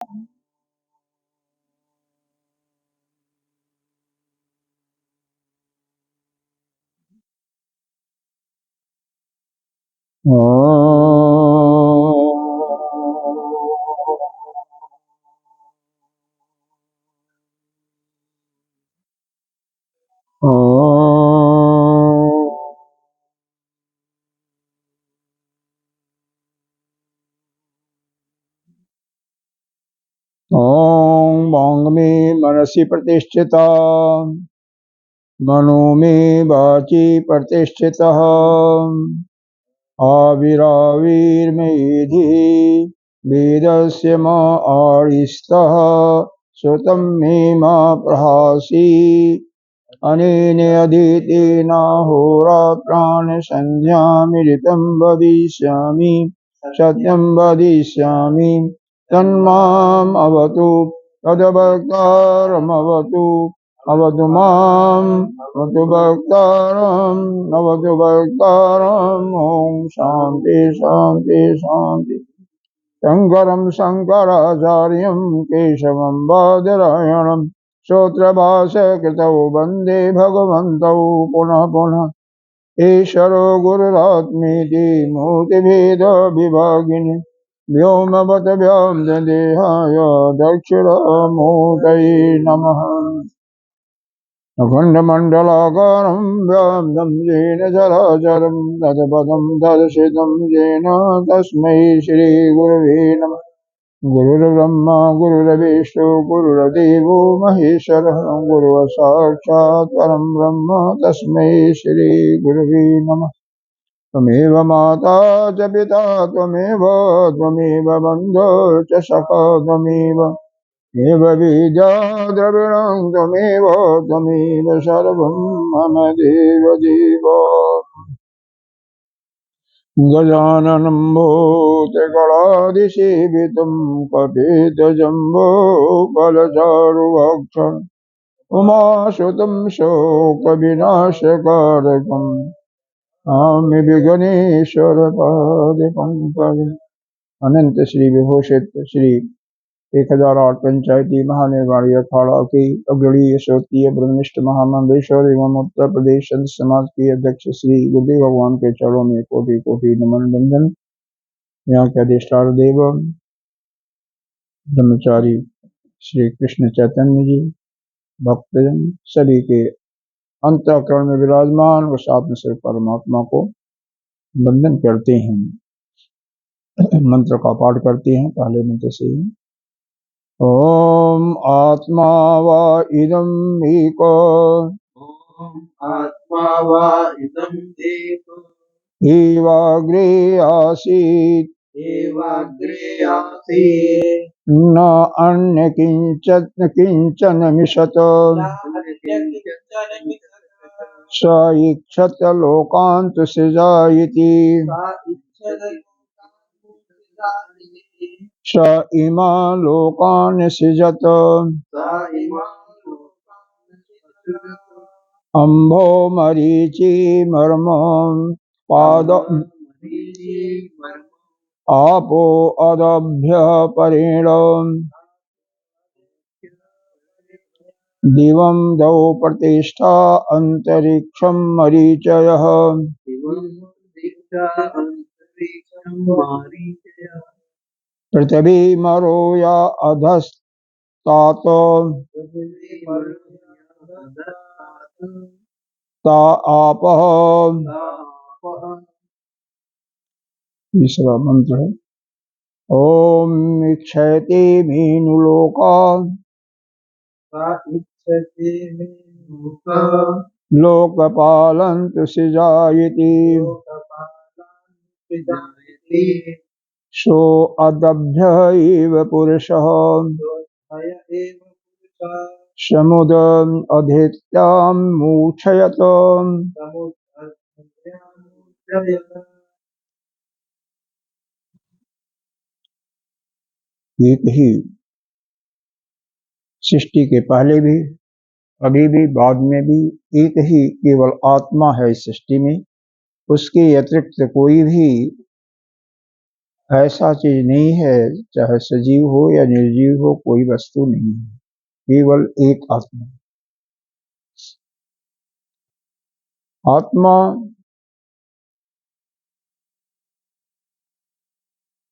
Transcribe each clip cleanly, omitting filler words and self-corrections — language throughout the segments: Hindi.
ॐ वाङ्मे मनसि प्रतिष्ठिता मनो मे वाचि प्रतिष्ठितः आविराविर्मेधि वेदस्य मा आदिस्तः श्रुतं मे मा प्रहासि अनेन अधीतेन होरात्राणसन्ध्यामिलितं वदिष्यामि सत्यं वदिष्यामि तन्माम् अवतु तद्भक्तारमवतु अवतु माम् अवतु भक्तारम् अवतु भक्तारम् ॐ शान्ति शान्ति शान्ति। शङ्करं शङ्कराचार्यं केशवं बादरायणं श्रोत्रभाष्यकृतौ वन्दे भगवन्तौ पुनः पुनः। ईश्वरो गुरुरात्मेति मूर्तिभेदविभागिनि व्योमवद्व्यां देहाय दक्षिणामूर्तये नमः। अखण्डमण्डलाकारं व्याप्तं येन चराचरं तत्पदं दर्शितं येन तस्मै श्रीगुरवे नमः। गुरुर्ब्रह्मा गुरुर्विष्णु गुरुर्देवो महेश्वरः गुरुसाक्षात् परं ब्रह्म तस्मै श्रीगुरवे नमः। त्वमेव माता च पिता त्वमेव बन्धो च सखा त्वमेव विद्या द्रविणं त्वमेव सर्वं मम देव देव। गजाननं भूतगणाधिसेवितं कपितजम्बो फलचारुभक्षणम् उमासुतं शोकविनाशकारकम् आमि विघ्नेश्वरपादपङ्कजम्। अनंत श्री विभूषित श्री 1008 पंचायती महानिर्वाणी अखाड़ा के अग्रणी श्रोतीय ब्रह्मनिष्ठ महामंडलेश्वर एवं उत्तर प्रदेश संत समाज के अध्यक्ष श्री गुरुदेव भगवान के चरणों में कोटि कोटि नमन बंदन। यहाँ के अधिष्ठान देव ब्रह्मचारी श्री कृष्ण चैतन्य जी भक्तजन सभी के अंतःकरण में विराजमान व सात्म से परमात्मा को वंदन करते हैं। मंत्र का पाठ करते हैं। पहले मंत्र से ओम आत्मा वा इदं एको आत्मा वा इदं एको एवाग्रे आसीत् न अन्य किंचन मिषत स इक्षत लोकान् सृजायति स इमा लोकान् सृजत अम्भो मरीचि मर्म पाद आपो अदभ्य परेण दिवं दौ प्रतिष्ठा अंतरिक्षं मरीचयः पृथ्वी मरो या अधस्तात ता आपः। तीसरा मंत्र है ओम इक्षते मीनुलोका लोकपालन्तु सृजायति सो अदभ्य एव पुरुषः समुदम् अधीत्यां मूक्षयत। एक ही सृष्टि के पहले भी अभी भी बाद में भी एक ही केवल आत्मा है इस सृष्टि में। उसके अतिरिक्त कोई भी ऐसा चीज नहीं है, चाहे सजीव हो या निर्जीव हो, कोई वस्तु नहीं है, केवल एक आत्मा। आत्मा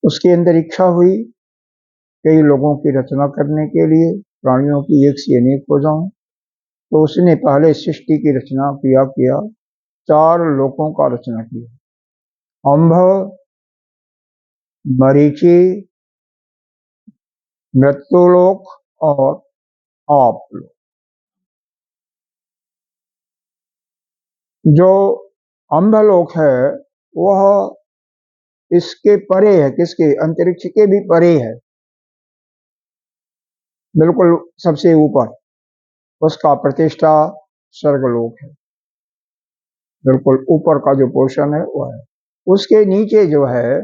उसके अंदर इच्छा हुई कई लोगों की रचना करने के लिए, प्राणियों की एक से अनेक हो जाऊं, तो उसने पहले सृष्टि की रचना किया 4 लोकों का रचना किया। अंभ, मरीचि, मृत्युलोक और आपलोक। जो अंधलोक है वह इसके परे है, किसके? अंतरिक्ष के भी परे है, बिल्कुल सबसे ऊपर। उसका प्रतिष्ठा स्वर्गलोक है, बिल्कुल ऊपर का जो पोर्शन है वह है। उसके नीचे जो है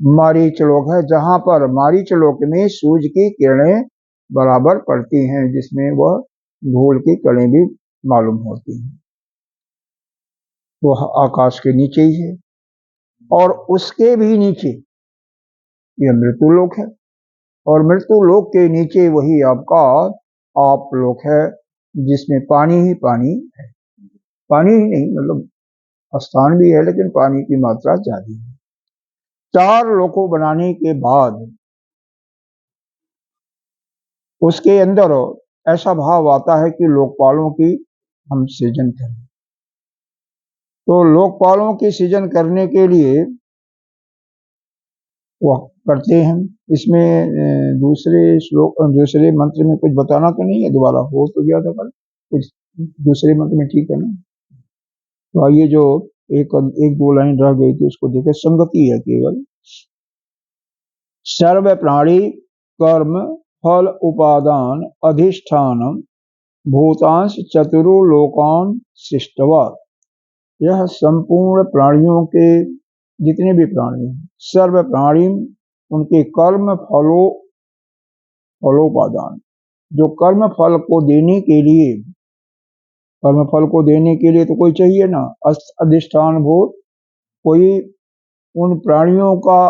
मारीच लोक है, जहां पर मारीच लोक में सूर्य की किरणें बराबर पड़ती हैं, जिसमें वह धूल की कणें भी मालूम होती हैं। वह आकाश के नीचे ही है। और उसके भी नीचे यह मृत्यु लोक है, और मृत्यु लोक के नीचे वही आपका आप लोक है, जिसमें पानी ही पानी है। पानी ही नहीं, मतलब स्थान भी है, लेकिन पानी की मात्रा ज्यादा है। 4 लोकों बनाने के बाद उसके अंदर ऐसा भाव आता है कि लोकपालों की हम सृजन करें। तो लोकपालों की सृजन करने के लिए वह करते हैं। इसमें दूसरे श्लोक, दूसरे मंत्र में कुछ बताना तो नहीं है, दोबारा हो तो गया था कल, कुछ दूसरे मंत्र में ठीक है ना? तो आइए, जो एक एक दो लाइन रह गई थी उसको देखें। संगति है केवल। सर्व प्राणी कर्म फल उपादान अधिष्ठान भूतांश चतुर्लोकान सृष्टवा। यह संपूर्ण प्राणियों के, जितने भी प्राणी हैं, सर्व प्राणी उनके कर्म फलोपादान, जो कर्म फल को देने के लिए, कर्म फल को देने के लिए तो कोई चाहिए ना, अधिष्ठान भूत, कोई उन प्राणियों का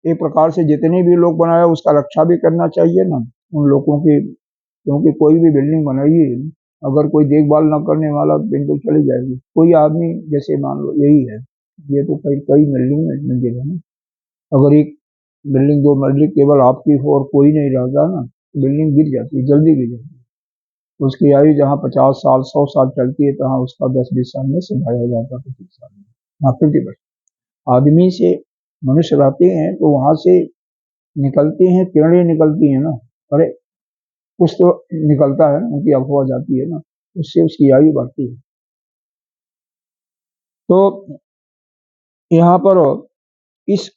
एक प्रकार से जितने भी लोग बनाया उसका रक्षा भी करना चाहिए ना उन लोगों की। क्योंकि कोई भी बिल्डिंग बनाइए, अगर कोई देखभाल न करने वाला बिल्कुल चली जाएगी। कोई आदमी, जैसे मान लो यही है, ये तो कई कई बिल्डिंग में मंजिल है ना, अगर एक बिल्डिंग 2 मंजिल केवल आपकी हो और कोई नहीं रहता ना, बिल्डिंग गिर जाती है, जल्दी गिर जाती है। उसकी आयु जहाँ 50 साल 100 साल चलती है, तहाँ उसका 10-20 साल में समाया जाता है, 25 साल में। हाँ, 50% आदमी से मनुष्य रहते हैं तो वहां से निकलते हैं, किरणें निकलती है ना, अरे कुछ तो निकलता है, उनकी अफवाह जाती है ना, उससे उसकी आयु बढ़ती है। तो यहाँ पर इस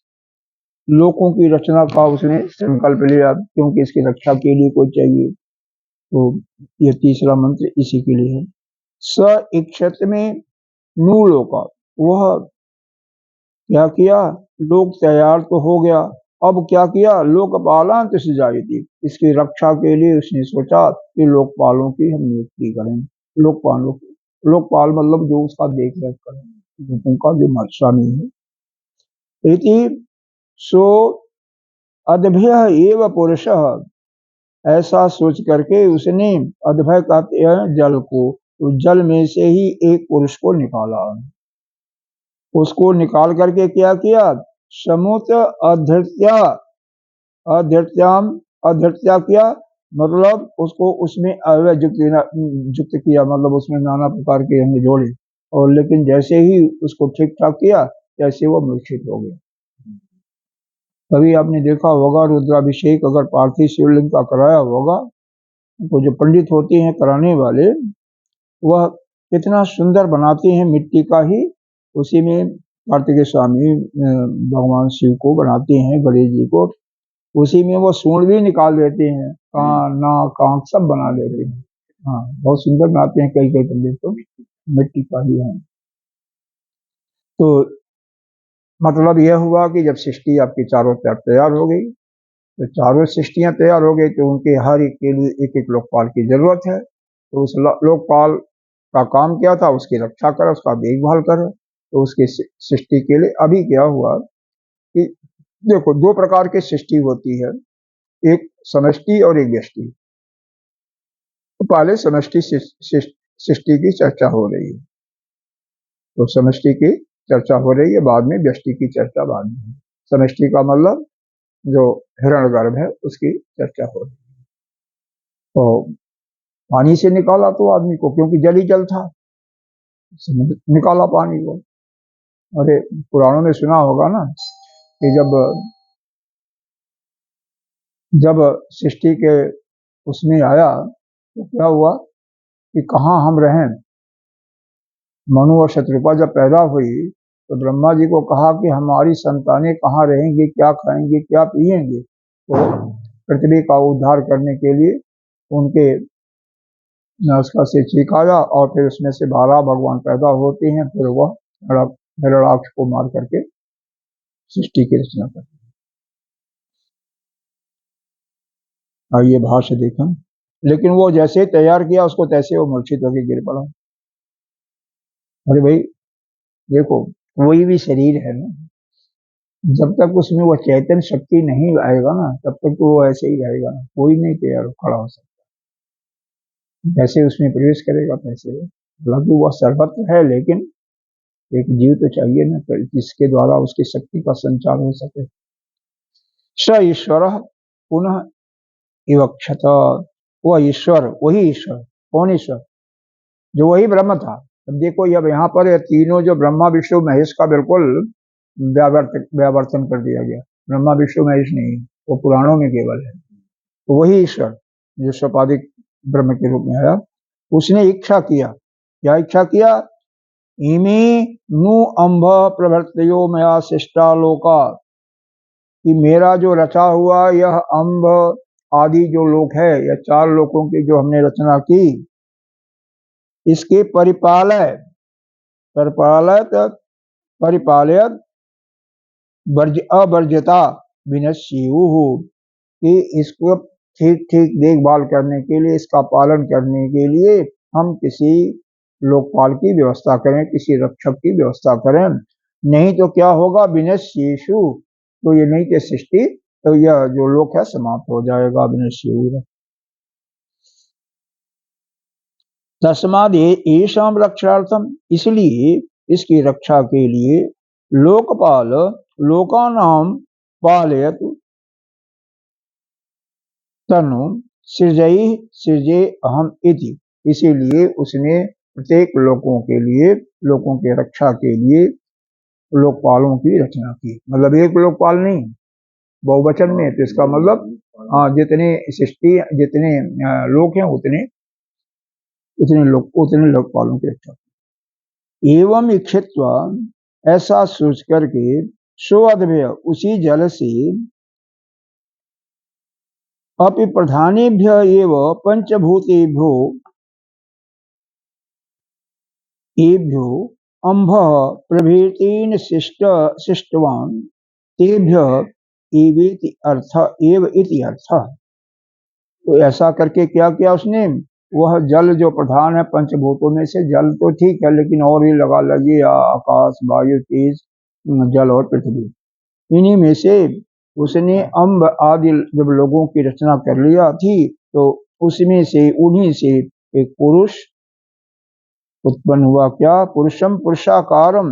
लोकों की रचना का उसने संकल्प लिया, क्योंकि इसकी रक्षा के लिए कोई चाहिए। तो यह तीसरा मंत्र इसी के लिए है। स इक्षत में नू लोका, वह क्या किया? लोक तैयार तो हो गया, अब क्या किया? लोकपालांत सृजायति, इसकी रक्षा के लिए उसने सोचा कि लोकपालों की हम नियुक्ति करें। लोकपालों की, लोकपाल मतलब जो उसका देख रेख करें, लोगों का जो स्वामी है। इति सो अद्भय एव पुरुष, ऐसा सोच करके उसने, अद्भय कहते हैं जल को, तो जल में से ही एक पुरुष को निकाला। उसको निकाल करके क्या किया? समुत अधृत्या, अधृत्याम, अधृत्या किया मतलब उसको उसमें अवय युक्त किया, मतलब उसमें नाना प्रकार के अंग जोड़े, और लेकिन जैसे ही उसको ठीक ठाक किया तैसे वो मूर्छित हो गया। कभी आपने देखा होगा रुद्राभिषेक अगर पार्थिव शिवलिंग का कराया होगा, तो जो पंडित होते हैं कराने वाले, वह कितना सुंदर बनाते हैं, मिट्टी का ही उसी में कार्तिकेय स्वामी भगवान शिव को बनाते हैं, गणेश जी को उसी में वो सूंड भी निकाल देते हैं, कान नाक आंख सब बना देते हैं। हाँ, बहुत सुंदर बनाते हैं कई कई पंडित तो, मिट्टी का ही है। तो मतलब यह हुआ कि जब सृष्टि आपकी चारों तरफ तैयार हो गई, तो चारों सृष्टियां तैयार हो गई, तो उनके हर एक के लिए एक एक लोकपाल की जरूरत है। तो उस लोकपाल का काम क्या था? उसकी रक्षा कर, उसका देखभाल कर। तो उसकी सृष्टि के लिए अभी क्या हुआ कि देखो दो प्रकार की सृष्टि होती है, एक समष्टि और एक व्यष्टि। तो पहले समष्टि सृष्टि की चर्चा हो रही है, तो समष्टि की चर्चा हो रही है, बाद में व्यष्टि की चर्चा बाद में। समष्टि का मतलब जो हिरण्यगर्भ है उसकी चर्चा हो रही है। तो पानी से निकाला तो आदमी को, क्योंकि जल ही जल था, निकाला पानी को। अरे पुराणों में सुना होगा ना कि जब जब सृष्टि के उसमें आया तो क्या हुआ कि कहाँ हम रहें। मनु और शत्रुपा जब पैदा हुई तो ब्रह्मा जी को कहा कि हमारी संतानें कहाँ रहेंगी, क्या खाएंगे, क्या पिएंगे। तो पृथ्वी का उद्धार करने के लिए उनके उसका से चीखाया और फिर उसमें से 12 भगवान पैदा होते हैं, फिर वह हिरण्याक्ष को मार करके सृष्टि की रचना करते हैं। आइए भाष्य देखा, लेकिन वो जैसे ही तैयार किया उसको तैसे वो मूर्छित होकर गिर पड़ा। अरे भाई देखो, कोई भी शरीर है ना, जब तक उसमें वो चैतन्य शक्ति नहीं आएगा ना तब तक तो वो ऐसे ही रहेगा, कोई नहीं तैयार खड़ा हो सकता। जैसे उसमें प्रवेश करेगा तैसे, हालांकि वह सर्वत्र है, लेकिन एक जीव तो चाहिए ना जिसके द्वारा उसकी शक्ति का संचार हो सके। स ईश्वर पुनः विवक्षत, वह ईश्वर, वही ईश्वर। कौन ईश्वर? जो वही ब्रह्म था। अब देखो अब यहाँ पर ये तीनों जो ब्रह्मा विष्णु महेश का बिल्कुल व्यावर्तन कर दिया गया। ब्रह्मा विष्णु महेश नहीं, वो पुराणों में केवल है। तो वही ईश्वर जो स्वपादिक ब्रह्म के रूप में आया, उसने इच्छा किया। क्या इच्छा किया? इमे नु अम्भ प्रभृतयो मया शिष्टा लोका, कि मेरा जो रचा हुआ यह अम्भ आदि जो लोक है, या 4 लोकों की जो हमने रचना की, इसके परिपालय परिपालयत अवर्जता विनश्यु, कि इसको ठीक ठीक देखभाल करने के लिए, इसका पालन करने के लिए हम किसी लोकपाल की व्यवस्था करें, किसी रक्षक की व्यवस्था करें। नहीं तो क्या होगा? विनश्येषु, तो ये नहीं कि सृष्टि, तो यह जो लोक है समाप्त हो जाएगा। विनश्यु तस्माद येषां रक्षार्थम, इसलिए इसकी रक्षा के लिए लोकपाल लोकानां पालयत तनु सृजई सृजे अहम इति, इसीलिए उसने प्रत्येक लोगों के लिए, लोगों के रक्षा के लिए लोकपालों की रचना की। मतलब एक लोकपाल नहीं, बहुवचन में, तो इसका मतलब जितने सृष्टि, जितने लोक हैं उतने लोकपालों की रक्षा। एवं इच्छित्वा, ऐसा सोच करके, सो अद्भय, उसी जल से अपि प्रधानेभ्य एव पंचभूतेभ्यो एभ्यो अम्भ प्रभृतीन शिष्टवान तेभ्य एवेति अर्थ, एव इति अर्थ। तो ऐसा करके क्या किया उसने? वह जल जो प्रधान है पंचभूतों में से, जल तो ठीक है, लेकिन और भी लगा लगी आकाश, वायु, तेज, जल और पृथ्वी, इन्हीं में से उसने अम्ब आदि जब लोगों की रचना कर लिया थी, तो उसमें से, उन्हीं से एक पुरुष उत्पन्न हुआ। क्या? पुरुषम पुरुषाकारम,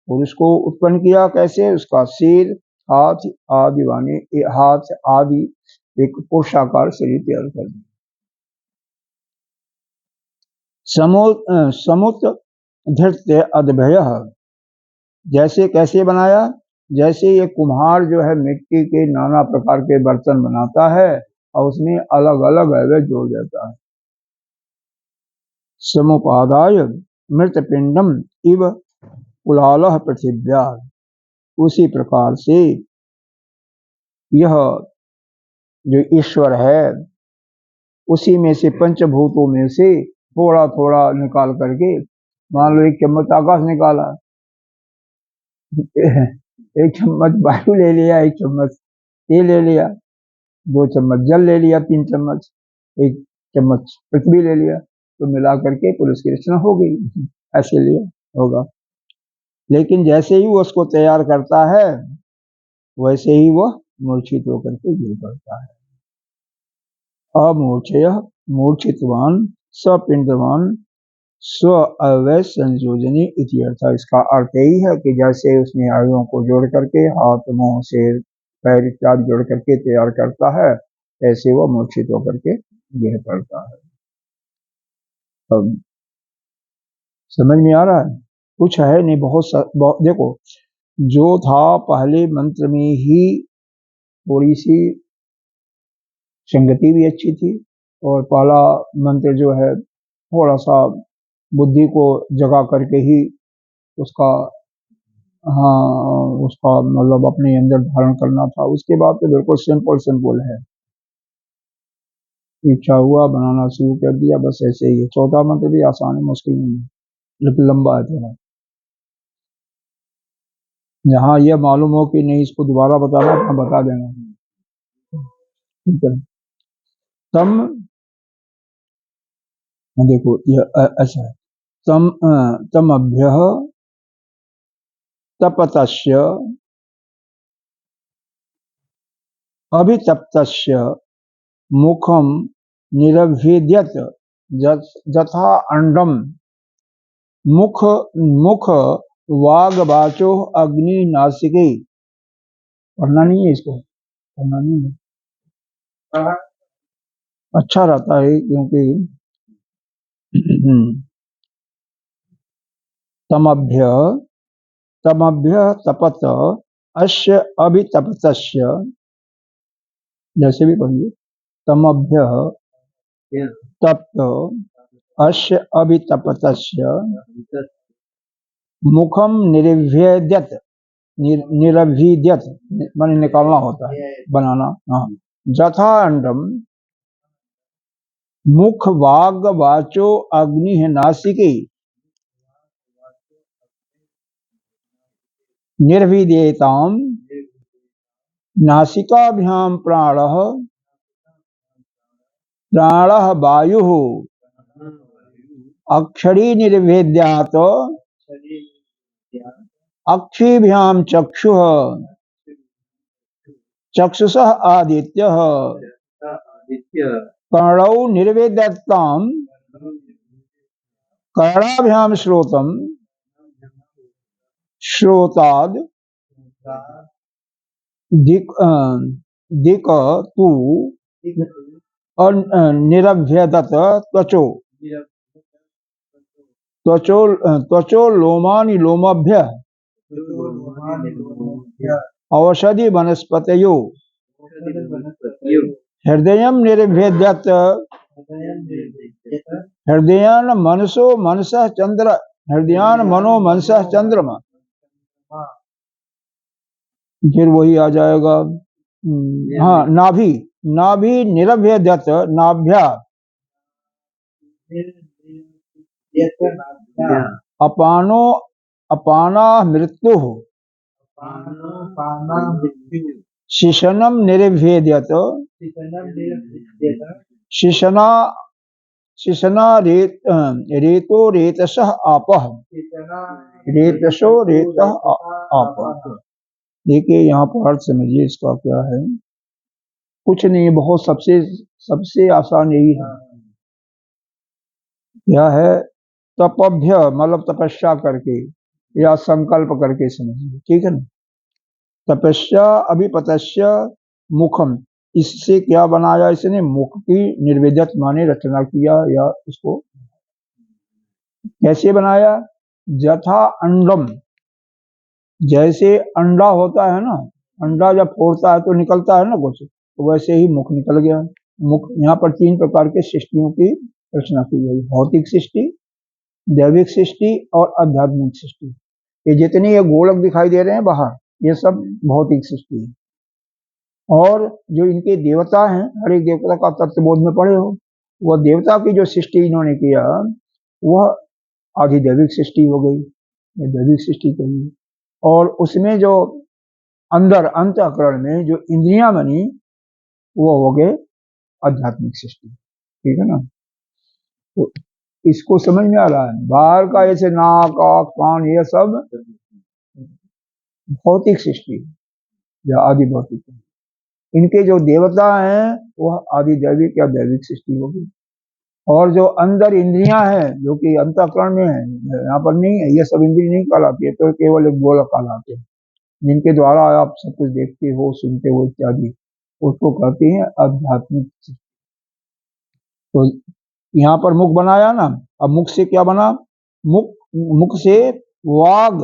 पुरुष को उत्पन्न किया। कैसे? उसका सिर, हाथ आदि वाने, हाथ आदि एक पुरुषाकार शरीर तैयार कर दिया। समुत धृत्य अद्भय, जैसे कैसे बनाया? जैसे ये कुम्हार जो है मिट्टी के नाना प्रकार के बर्तन बनाता है और उसमें अलग अलग अवयव जोड़ देता है। समुपादाय मृत पिंडम इव कुलालः पृथिव्या, उसी प्रकार से यह जो ईश्वर है, उसी में से पंचभूतों में से थोड़ा थोड़ा निकाल करके, मान लो एक चम्मच आकाश निकाला, एक चम्मच वायु ले लिया, एक चम्मच तेल ले लिया, 2 चम्मच जल ले लिया, 3 चम्मच, 1 चम्मच पृथ्वी ले लिया, तो मिला करके पुरुष की रचना हो गई। ऐसे लिया होगा। लेकिन जैसे ही वो उसको तैयार करता है वैसे ही वह मूर्छित होकर के गिर पड़ता है। अमूर्छय मूर्छितवान सपिंडवान स्व अवय संयोजनी इति अर्थ। इसका अर्थ यही है कि जैसे उसने आयुओं को जोड़ करके हाथ मुंह सिर पैर इत्यादि जोड़ करके तैयार करता है, ऐसे वह मूर्छित होकर के गिर पड़ता है। अब समझ में आ रहा है? कुछ है नहीं, बहुत देखो, जो था पहले मंत्र में ही थोड़ी सी संगति भी अच्छी थी, और पहला मंत्र जो है थोड़ा सा बुद्धि को जगा करके ही उसका, हाँ, उसका मतलब अपने अंदर धारण करना था। उसके बाद तो बिल्कुल सिंपल सिंपल है, इच्छा हुआ बनाना शुरू कर दिया, बस ऐसे ही है। चौथा मंत्र भी आसान है, मुश्किल नहीं है, लेकिन लंबा है थोड़ा। जहाँ यह मालूम हो कि नहीं इसको दोबारा बताना, तो हम बता देंगे, ठीक है। तम, देखो यह ऐसा है, तमभ्य तपतस्य अभितप्तस्य मुखम निरभेद्यत जथा अंडम मुख मुख वागवाचो अग्नि नासिके। पढ़ना नहीं है इसको, पढ़ना नहीं है, अच्छा रहता है क्योंकि तमभ्य तमभ्य तपत अस्य अभितप्तस्य, जैसे भी पढ़िए, तमभ्य तप्त अस्य अभितप्तस्य मुखम निरभेद्यत, निरभीद्यत माने निकालना होता है, बनाना, हाँ। जथा अंडम मुख वाग वाचो अग्नि नासिके निर्विदेताम नासिकाभ्याम प्राणः वायुः अक्षरी निर्वेद्यात अक्षिभ्याम चक्षुः चक्षुषः आदित्यः कर्णौ निर्वेद्यताम कर्णाभ्याम श्रोतम श्रोताद दिक तु निरभ्यदत त्वचो त्वचो त्वचो लोमानि लोमभ्य औषधि वनस्पतयो हृदय निर्भेद्यत हृदयान मनसो मनसः चंद्र हृदयान मनो मनसः चंद्रमा। फिर वही आ जाएगा, हाँ, नाभि नाभि निरभेद्यत नाभ्या अपानो अपाना मृत्यु शिशनम निर्भेद्यत शिशना शिशना रेतो रेतसः आपः रेतसो रेतः आपः। देखिए यहाँ पर अर्थ समझिए इसका क्या है। कुछ नहीं, बहुत सबसे आसान यही है। क्या है? तपभ्य मतलब तपस्या करके या संकल्प करके समझिए, ठीक है ना। तपस्या अभिपतस्य मुखम, इससे क्या बनाया इसने? मुख की निर्वेदत माने रचना किया, या उसको कैसे बनाया? जथा अंडम, जैसे अंडा होता है ना, अंडा जब फोड़ता है तो निकलता है ना कुछ, तो वैसे ही मुख निकल गया। मुख, यहाँ पर 3 प्रकार के सृष्टियों की रचना की गई, भौतिक सृष्टि, दैविक सृष्टि और आध्यात्मिक सृष्टि। ये जितनी ये गोलक दिखाई दे रहे हैं बाहर, ये सब भौतिक सृष्टि है। और जो इनके देवता हैं, हर एक देवता का तत्वबोध में पढ़े हो, वह देवता की जो सृष्टि इन्होंने किया वह आधी दैविक सृष्टि हो गई, ये दैविक सृष्टि कही। और उसमें जो अंदर अंतःकरण में जो इंद्रियां बनी वो हो गए आध्यात्मिक सृष्टि, ठीक है ना। तो इसको समझ में आ रहा है? बाहर का ऐसे नाक आँख कान ये सब भौतिक सृष्टि, या आदि भौतिक है। इनके जो देवता हैं वह आदि दैविक या दैविक सृष्टि होगी। और जो अंदर इंद्रियां हैं जो कि अंतःकरण में है, यहाँ पर नहीं है, ये सब इंद्रिय नहीं कहलाती है, तो केवल एक गोलक कहलाते हैं, जिनके द्वारा आप सब कुछ देखते हो, सुनते हो इत्यादि, उसको कहते हैं आध्यात्मिक सृष्टि। तो यहाँ पर मुख बनाया ना, अब मुख से क्या बना? मुख से वाग,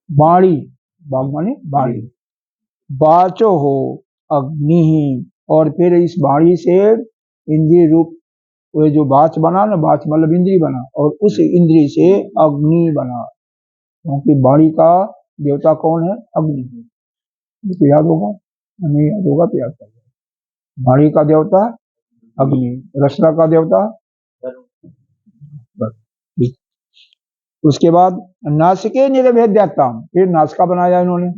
वाणी, वाग माने वाणी, वाचो हो अग्नि, और फिर इस वाणी से इंद्रिय रूप वो जो वाच बना ना, वाच मतलब इंद्री बना, और उस इंद्री से अग्नि बना, क्योंकि वाणी का देवता कौन है? अग्नि। तो याद होगा, नहीं याद होगा तो याद कर, वाणी का देवता अग्नि, रचना का देवता। उसके बाद नासिके निर्भेद्यता, फिर नासिका बनाया इन्होंने,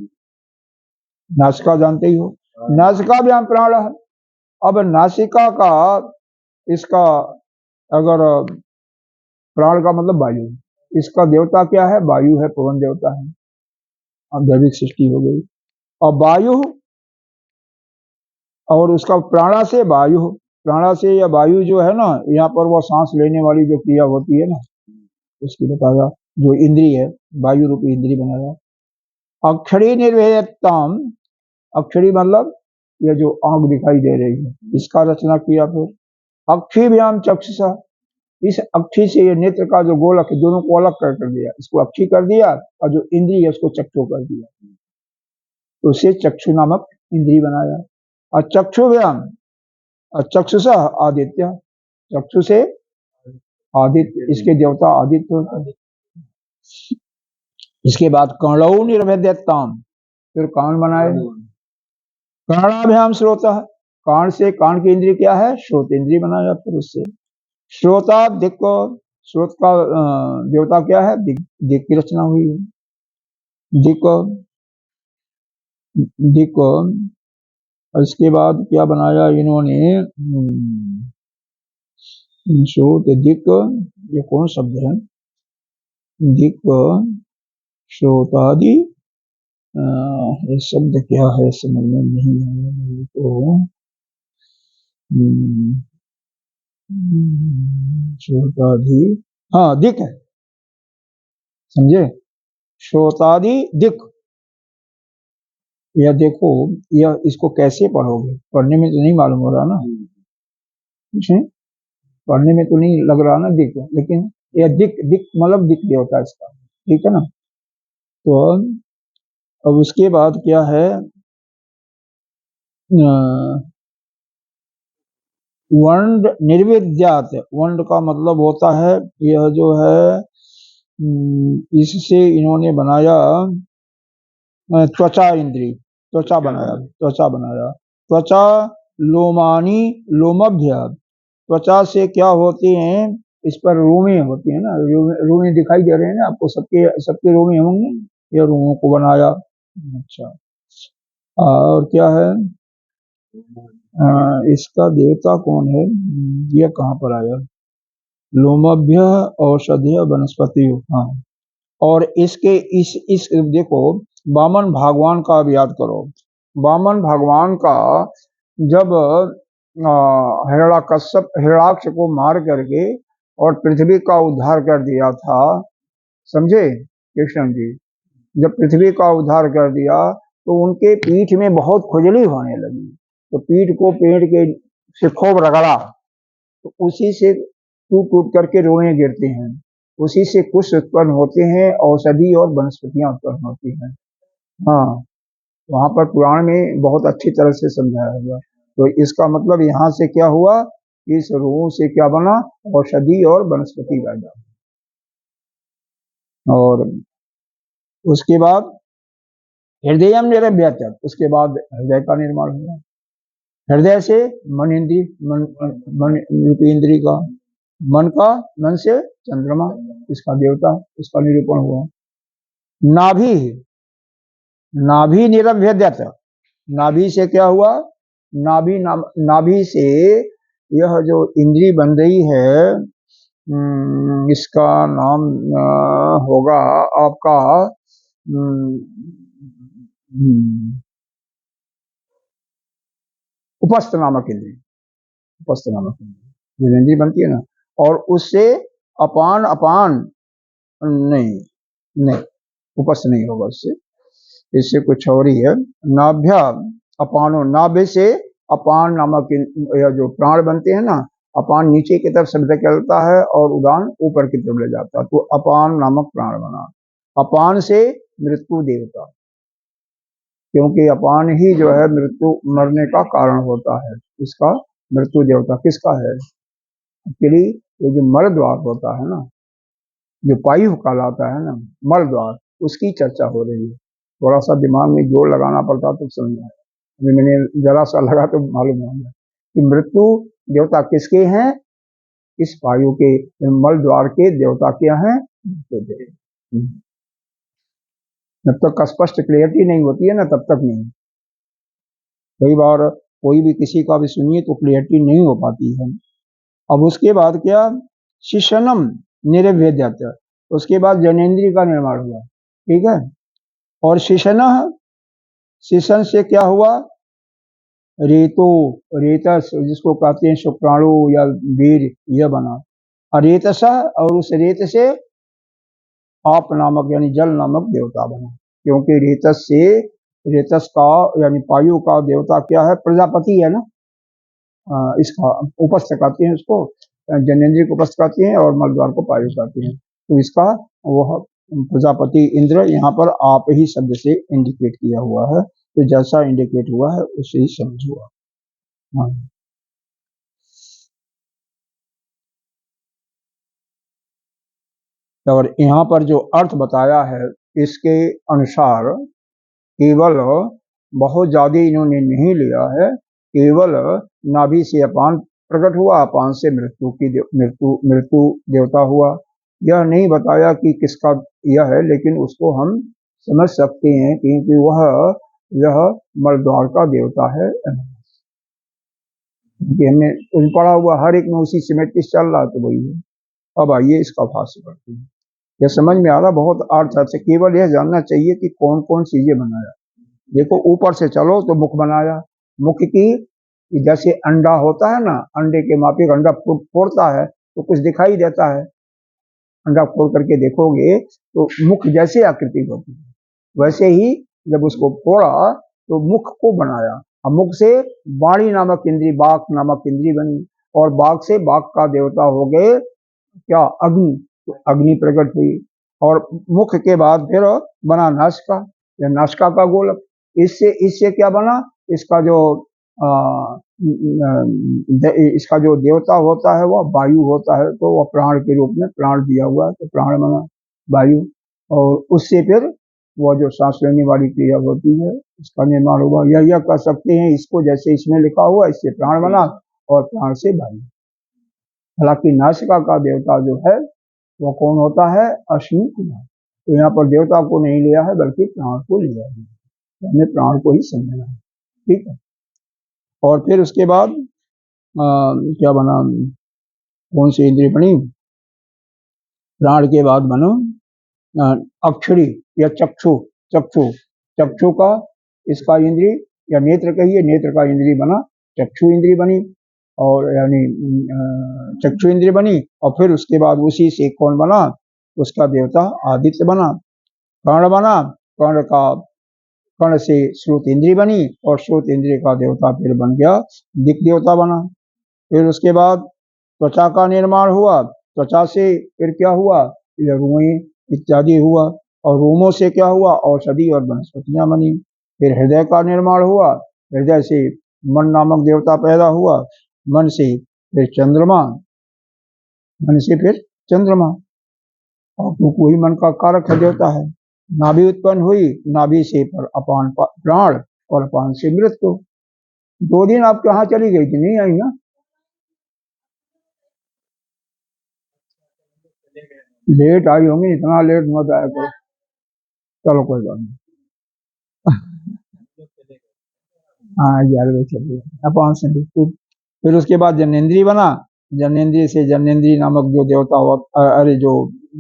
नासिका जानते ही हो, नासिका व्याम प्राण है। अब नासिका का इसका अगर प्राण का मतलब वायु, इसका देवता क्या है? वायु है, पवन देवता है। अब दैविक सृष्टि हो गई। और वायु और उसका प्राणा से वायु, प्राणा से या वायु जो है ना, यहाँ पर वो सांस लेने वाली जो क्रिया होती है ना, उसकी बताया, जो इंद्री है, वायु रूपी इंद्री बनाया। अक्षरी निर्भेदताम, अक्षरी मतलब ये जो आंख दिखाई दे रही है, इसका रचना किया। फिर अक्षी व्याम चक्षुषा, इस अक्षी से ये नेत्र का जो गोलक है, दोनों को अलग कर दिया, इसको अक्षी कर दिया, और जो इंद्री है उसको चक्षु कर दिया, तो उसे चक्षु नामक इंद्री बनाया। और चक्षु व्याम और चक्षुषा आदित्य, चक्षु से आदित्य, इसके देवता आदित्य होते हैं। इसके बाद कर्णौ निर्भेद्यताम, फिर कान बनाए, कर्णाभ्याम श्रोता, कान से, कान की इंद्री क्या है? श्रोत इंद्री बनाया। फिर उससे श्रोता दिक्, श्रोत का देवता क्या है? दिक्, दिक् की रचना हुई है, दिक्, दिक्। और इसके बाद क्या बनाया इन्होंने? श्रोत दिक्, ये कौन शब्द है? दिक् श्रोतादि, ये शब्द क्या है समझ में नहीं आया तो। श्रोतादि, हाँ दिक् है, समझे? श्रोतादि दिक्, यह देखो, यह इसको कैसे पढ़ोगे? पढ़ने में तो नहीं मालूम हो रहा ना, कुछ नहीं पढ़ने में तो नहीं लग रहा ना दिक्, लेकिन यह दिक्, दिक् मतलब दिक् देवता इसका, ठीक है ना। तो अब उसके बाद क्या है? वंड निर्विद्यात, वंड का मतलब होता है, यह जो है इससे इन्होंने बनाया त्वचा इंद्री, त्वचा बनाया, त्वचा बनाया, त्वचा लोमानी लोमभ्य, त्वचा से क्या होती हैं? इस पर रोमे होती है ना, रोमे दिखाई दे रहे हैं ना आपको, सबके सबके रोमे होंगे, यह रोमों को बनाया। अच्छा, और क्या है? इसका देवता कौन है? यह कहाँ पर आया? लोमभ्य औषधीय वनस्पति, हाँ। और इसके इस देखो, वामन भगवान का अब याद करो, वामन भगवान का जब हिरण्यकश्यप हिरण्याक्ष को मार करके और पृथ्वी का उद्धार कर दिया था, समझे कृष्ण जी? जब पृथ्वी का उद्धार कर दिया तो उनके पीठ में बहुत खुजली होने लगी, तो पीठ को पेड़ के से खूब रगड़ा, तो उसी से टूट टूट करके रोए गिरते हैं, उसी से कुछ उत्पन्न होते हैं, औषधि और वनस्पतियां उत्पन्न होती हैं। हाँ, वहां पर पुराण में बहुत अच्छी तरह से समझाया हुआ। तो इसका मतलब यहाँ से क्या हुआ? इस रोगों से क्या बना? औषधि और वनस्पति पैदा। और उसके बाद हृदय निरभ्यत, उसके बाद हृदय का निर्माण हुआ। हृदय से मन इंद्री, मन रूपी इंद्री का, मन से चंद्रमा, इसका देवता, इसका निरूपण हुआ। नाभि, नाभि निरभ्यत, नाभि से क्या हुआ? नाभि नाभि से यह जो इंद्री बन रही है, इसका नाम होगा आपका उपस्थ नामक इंद्री, उपस्थ नामक इंद्री जननेन्द्रिय बनती है ना, और उससे अपान अपान नहीं, नहीं उपस्थ नहीं होगा उससे, इससे कुछ और ही है। नाभ्या अपानो, नाभ्य से अपान नामक जो प्राण बनते हैं ना, अपान नीचे की तरफ शब्द चलता है और उदान ऊपर की तरफ ले जाता है, तो अपान नामक प्राण बना। अपान से मृत्यु देवता, क्योंकि अपान ही जो है मृत्यु मरने का कारण होता है, इसका मृत्यु देवता किसका है? एक्चुअली ये जो मल द्वार होता है ना, जो पायु कहलाता है ना, मल द्वार, उसकी चर्चा हो रही है। थोड़ा सा दिमाग में जोर लगाना पड़ता तो समझ में आए, अभी मैंने जरा सा लगा तो मालूम हो गया कि मृत्यु देवता किसके हैं? इस वायु के मल द्वार के देवता क्या हैं? जब तक स्पष्ट क्लियरिटी नहीं होती है ना, तब तक नहीं। कई बार कोई भी किसी का भी सुनिए तो क्लियरिटी नहीं हो पाती है। अब उसके बाद क्या? शिशनम निर्वेद्यत, उसके बाद जनेन्द्रिय का निर्माण हुआ, ठीक है। और शिशन, शिशन से क्या हुआ? रेतो, रेतस जिसको कहते हैं शुक्राणु या वीर, यह बना। अरेतस, और उस रेत से आप नामक यानी जल नामक देवता बना, क्योंकि रेतस से, रेतस का यानी पायु का देवता क्या है? प्रजापति है ना, इसका उपस्थ कहते हैं उसको, जनेन्द्रिय को उपस्थ कहते हैं और मलद्वार को पायु कहते हैं। तो इसका वह प्रजापति इंद्र यहाँ पर आप ही शब्द से इंडिकेट किया हुआ है, तो जैसा इंडिकेट हुआ है उसे ही समझ हुआ। हाँ। और यहाँ पर जो अर्थ बताया है इसके अनुसार केवल बहुत ज्यादा इन्होंने नहीं लिया है, केवल नाभि से अपान प्रकट हुआ, अपान से मृत्यु की मृत्यु देवता हुआ। यह नहीं बताया कि किसका यह है, लेकिन उसको हम समझ सकते हैं क्योंकि वह यह मलद्वार का देवता है। हमने पढ़ा हुआ हर एक में उसी सिमेट्रिक चल रहा, तो वही है। अब आइए इसका भाष्य पढ़ते हैं। यह समझ में आ रहा बहुत अर्थ से, केवल यह जानना चाहिए कि कौन कौन चीजें बनाया। देखो ऊपर से चलो तो मुख बनाया, मुख की जैसे अंडा होता है ना, अंडे के माफिक अंडा फोड़ता है तो कुछ दिखाई देता है, अंडा फोड़ करके देखोगे तो मुख जैसे आकृति होती है, वैसे ही जब उसको फोड़ा तो मुख को बनाया। अब मुख से वाणी नामक इंद्री, बाक नामक इंद्री बनी, और बाक से बाक का देवता हो गए क्या? अग्नि, तो अग्नि प्रकट हुई। और मुख के बाद फिर बना नासिका, या नासिका का गोलक। इससे क्या बना? इसका जो इसका जो देवता होता है वह वायु होता है, तो वह प्राण के रूप में प्राण दिया हुआ है, तो प्राण बना वायु। और उससे फिर वह जो सांस लेने वाली क्रिया होती है इसका निर्माण हुआ। यह कह सकते हैं इसको, जैसे इसमें लिखा हुआ, इससे प्राण बना और प्राण से वायु। हालांकि नासिका का देवता जो है वह कौन होता है? अश्विनी कुमार। तो यहाँ पर देवता को नहीं लिया है बल्कि प्राण को लिया है, हमें प्राण को ही समझना है, ठीक है। और फिर उसके बाद क्या बना? कौन सी इंद्रिय बनी? प्राण के बाद बनो अक्षरी या चक्षु, चक्षु, चक्षु का इसका इंद्रिय या नेत्र कहिए, नेत्र का इंद्रिय बना, चक्षु इंद्रिय बनी, और यानी चक्षु इंद्रिय बनी। और फिर उसके बाद उसी से कौन बना? उसका देवता आदित्य बना। कर्ण बना, कर्ण का, कर्ण से श्रुत इंद्रिय बनी, और श्रुत इंद्रिय का देवता फिर बन गया दिक् देवता बना। फिर उसके बाद त्वचा का निर्माण हुआ, त्वचा से फिर क्या हुआ? रुएं इत्यादि हुआ, और रोमों से क्या हुआ? औषधि और वनस्पतियां बनी। फिर हृदय का निर्माण हुआ, हृदय से मन नामक देवता पैदा हुआ, मन से फिर चंद्रमा, मन से फिर चंद्रमा, और क्योंकि वही मन का कारक देवता है। नाभि उत्पन्न हुई, नाभि से पर अपान प्राण, और अपान से मृत्यु। 2 दिन आप कहाँ चली गई थी? नहीं आई ना? लेट आई होंगी, इतना लेट मत आया करो। चलो कोई बात नहीं। हाँ 11 बजे चल गई अपान से मृत्यु। फिर उसके बाद जनेन्द्रीय बना, जनेन्द्रीय से जनेन्द्रीय नामक जो देवता होता, अरे जो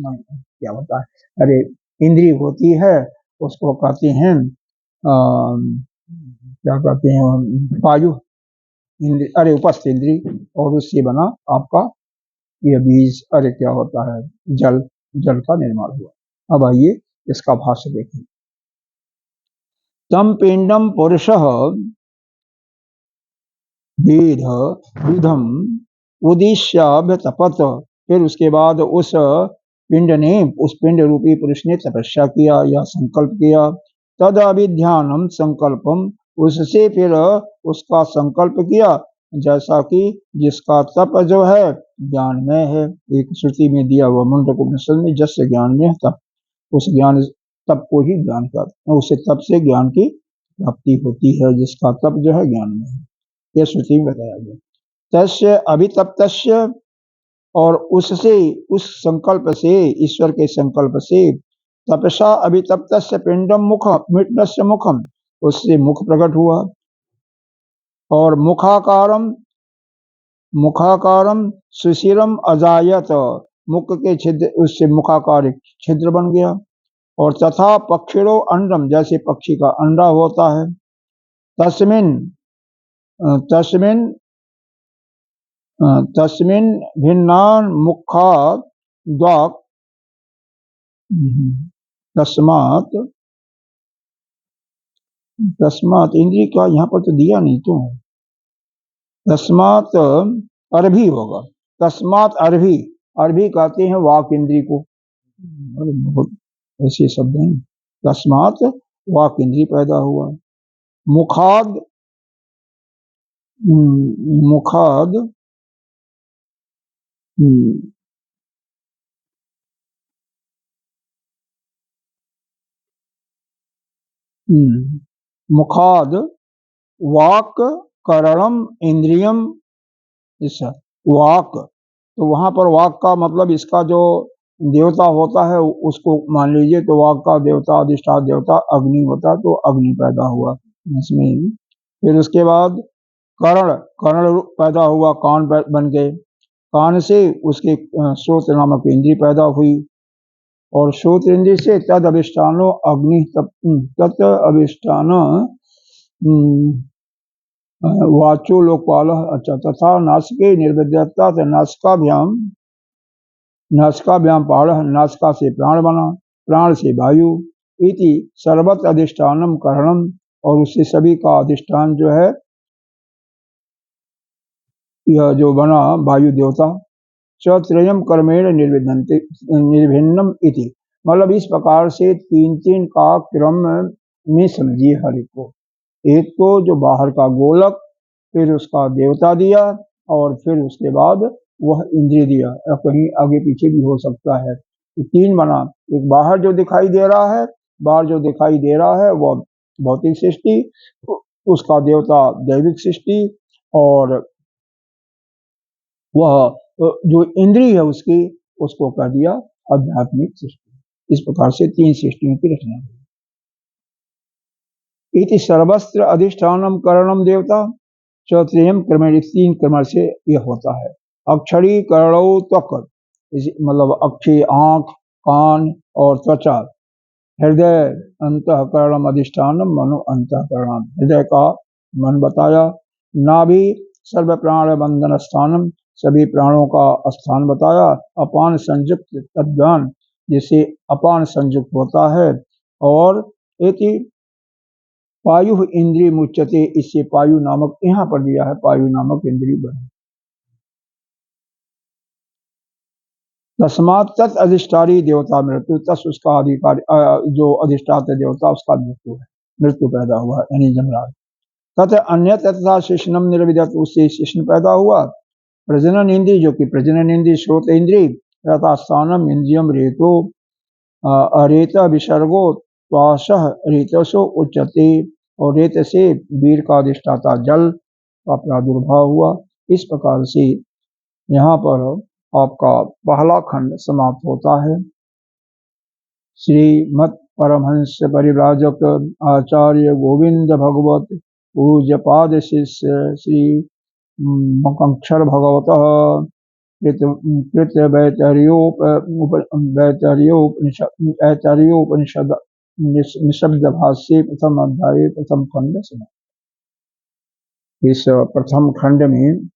क्या होता है, अरे इंद्रिय होती है उसको कहते हैं क्या कहते हैं, वायु इंद्री, अरे उपस्थ इंद्री, और उससे बना आपका ये बीज, अरे क्या होता है, जल, जल का निर्माण हुआ। अब आइए इसका भाष्य देखें। तम पिंडम पुरुषः वेद विधम उद्देश्याभ्यतपत, फिर उसके बाद उस पिंड ने, उस पिंड रूपी पुरुष ने तपस्या किया या संकल्प किया। तद अभिध्यानम संकल्पम, उससे फिर उसका संकल्प किया, जैसा कि जिसका तप जो है ज्ञान में है। एक श्रुति में दिया हुआ मुंडक उपनिषद में, जस्य ज्ञान में तप, उस ज्ञान तप को ही ज्ञान का, उसे तप से ज्ञान की प्राप्ति होती है, जिसका तप जो है ज्ञान में है, यह श्रुति में बताया गया। तस्य अभितप्तस्य, और उससे, उस संकल्प से, ईश्वर के संकल्प से, तपसा अभितप्तस्य पिंडम मुखम मिटनस्य मुखम, उससे मुख प्रकट हुआ, और मुखाकारम मुखाकारम सुशिरम अजायत, मुख के छिद्र, उससे मुखाकार छिद्र बन गया। और तथा पक्षिणो अंडम, जैसे पक्षी का अंडा होता है, तस्मिन तस्मिन तस्मिन भिन्नान मुखात् द्वाक, तस्मात, तस्मात इंद्री का यहाँ पर तो दिया नहीं, तो तस्मात अरभी होगा, तस्मात अरभी, अरभी कहते हैं वाक इंद्री को, बहुत ऐसे शब्द हैं। तस्मात वाक इंद्री पैदा हुआ। मुखाद, मुखाद मुखाद वाक करणम इंद्रियम, ऐसा वाक, तो वहां पर वाक का मतलब इसका जो देवता होता है उसको मान लीजिए, तो वाक का देवता, अधिष्ठान देवता अग्नि होता, तो अग्नि पैदा हुआ इसमें। फिर उसके बाद करण, करण पैदा हुआ, कान बन गए, कान से उसके श्रोत नामक इंद्री पैदा हुई, और श्रोत इंद्री से तद अभिष्ठानो अग्नि तत् अभिष्ठान वाचो लोकपाल, अच्छा, तथा नासिके निर्विद्यता से नासिकाभ्याम, नासिकाभ्याम पाड़, नासिका से प्राण बना, प्राण से वायु, इति सर्वत्र अधिष्ठानम करणम, और उससे सभी का अधिष्ठान जो है यह जो बना वायु देवता। चत्रयम कर्मेण निर्भिन्नम इति, मतलब इस प्रकार से तीन तीन का क्रम में समझिए हर एक को। एक तो जो बाहर का गोलक, फिर उसका देवता दिया, और फिर उसके बाद वह इंद्रिय दिया, या कहीं आगे पीछे भी हो सकता है। तो तीन बना, एक बाहर जो दिखाई दे रहा है, बाहर जो दिखाई दे रहा है वह भौतिक सृष्टि, उसका देवता दैविक सृष्टि, और वह जो इंद्रिय है उसकी, उसको कर दिया आध्यात्मिक सृष्टि। इस प्रकार से तीन सृष्टियों की रचना हुई। इति सर्वस्त्र अधिष्ठानम करणम देवता चौत्रेयम क्रमेण, तीन क्रम से यह होता है। अक्षरी करणो त्वक, मतलब अक्षी आंख, कान और त्वचा। हृदय अंतःकरणम अधिष्ठानम मनो अंतःकरणम, हृदय का मन बताया। नाभि सर्व प्राण बंधन स्थानम, सभी प्राणों का स्थान बताया। अपान संयुक्त तद्ज्ञान, जिसे अपान संयुक्त होता है। और एक पायु इंद्रिय मुच्यते, इससे पायु नामक, यहाँ पर दिया है पायु नामक इंद्रिय बने। तस्मात् तत् अधिष्ठारी देवता मृत्यु, तस् उसका अधिकारी जो अधिष्ठाता देवता उसका मृत्यु है, मृत्यु पैदा हुआ, यानी जमराज। तथा अन्य तथा शिष्णम निर्विदत, उससे शिष्ण पैदा हुआ। प्रजनन इंद्रिय, जो कि प्रजनन इंद्रिय श्रोत इंद्रिय, तथा स्थानम इंद्रियम रेतो अरेत विसर्गो त्वासह रेतसो उच्यते, और रेत से वीर का अधिष्ठाता जल का प्रादुर्भाव हुआ। इस प्रकार से यहाँ पर आपका पहला खंड समाप्त होता है। श्रीमत् परमहंस परिव्राजक आचार्य गोविंद भगवत पूज्य पाद शिष्य श्री मकंक्षर भगवत कृत वैतर्योपनिषद निशब्द भाष्य प्रथम अध्याय प्रथम खंड से। इस प्रथम खंड में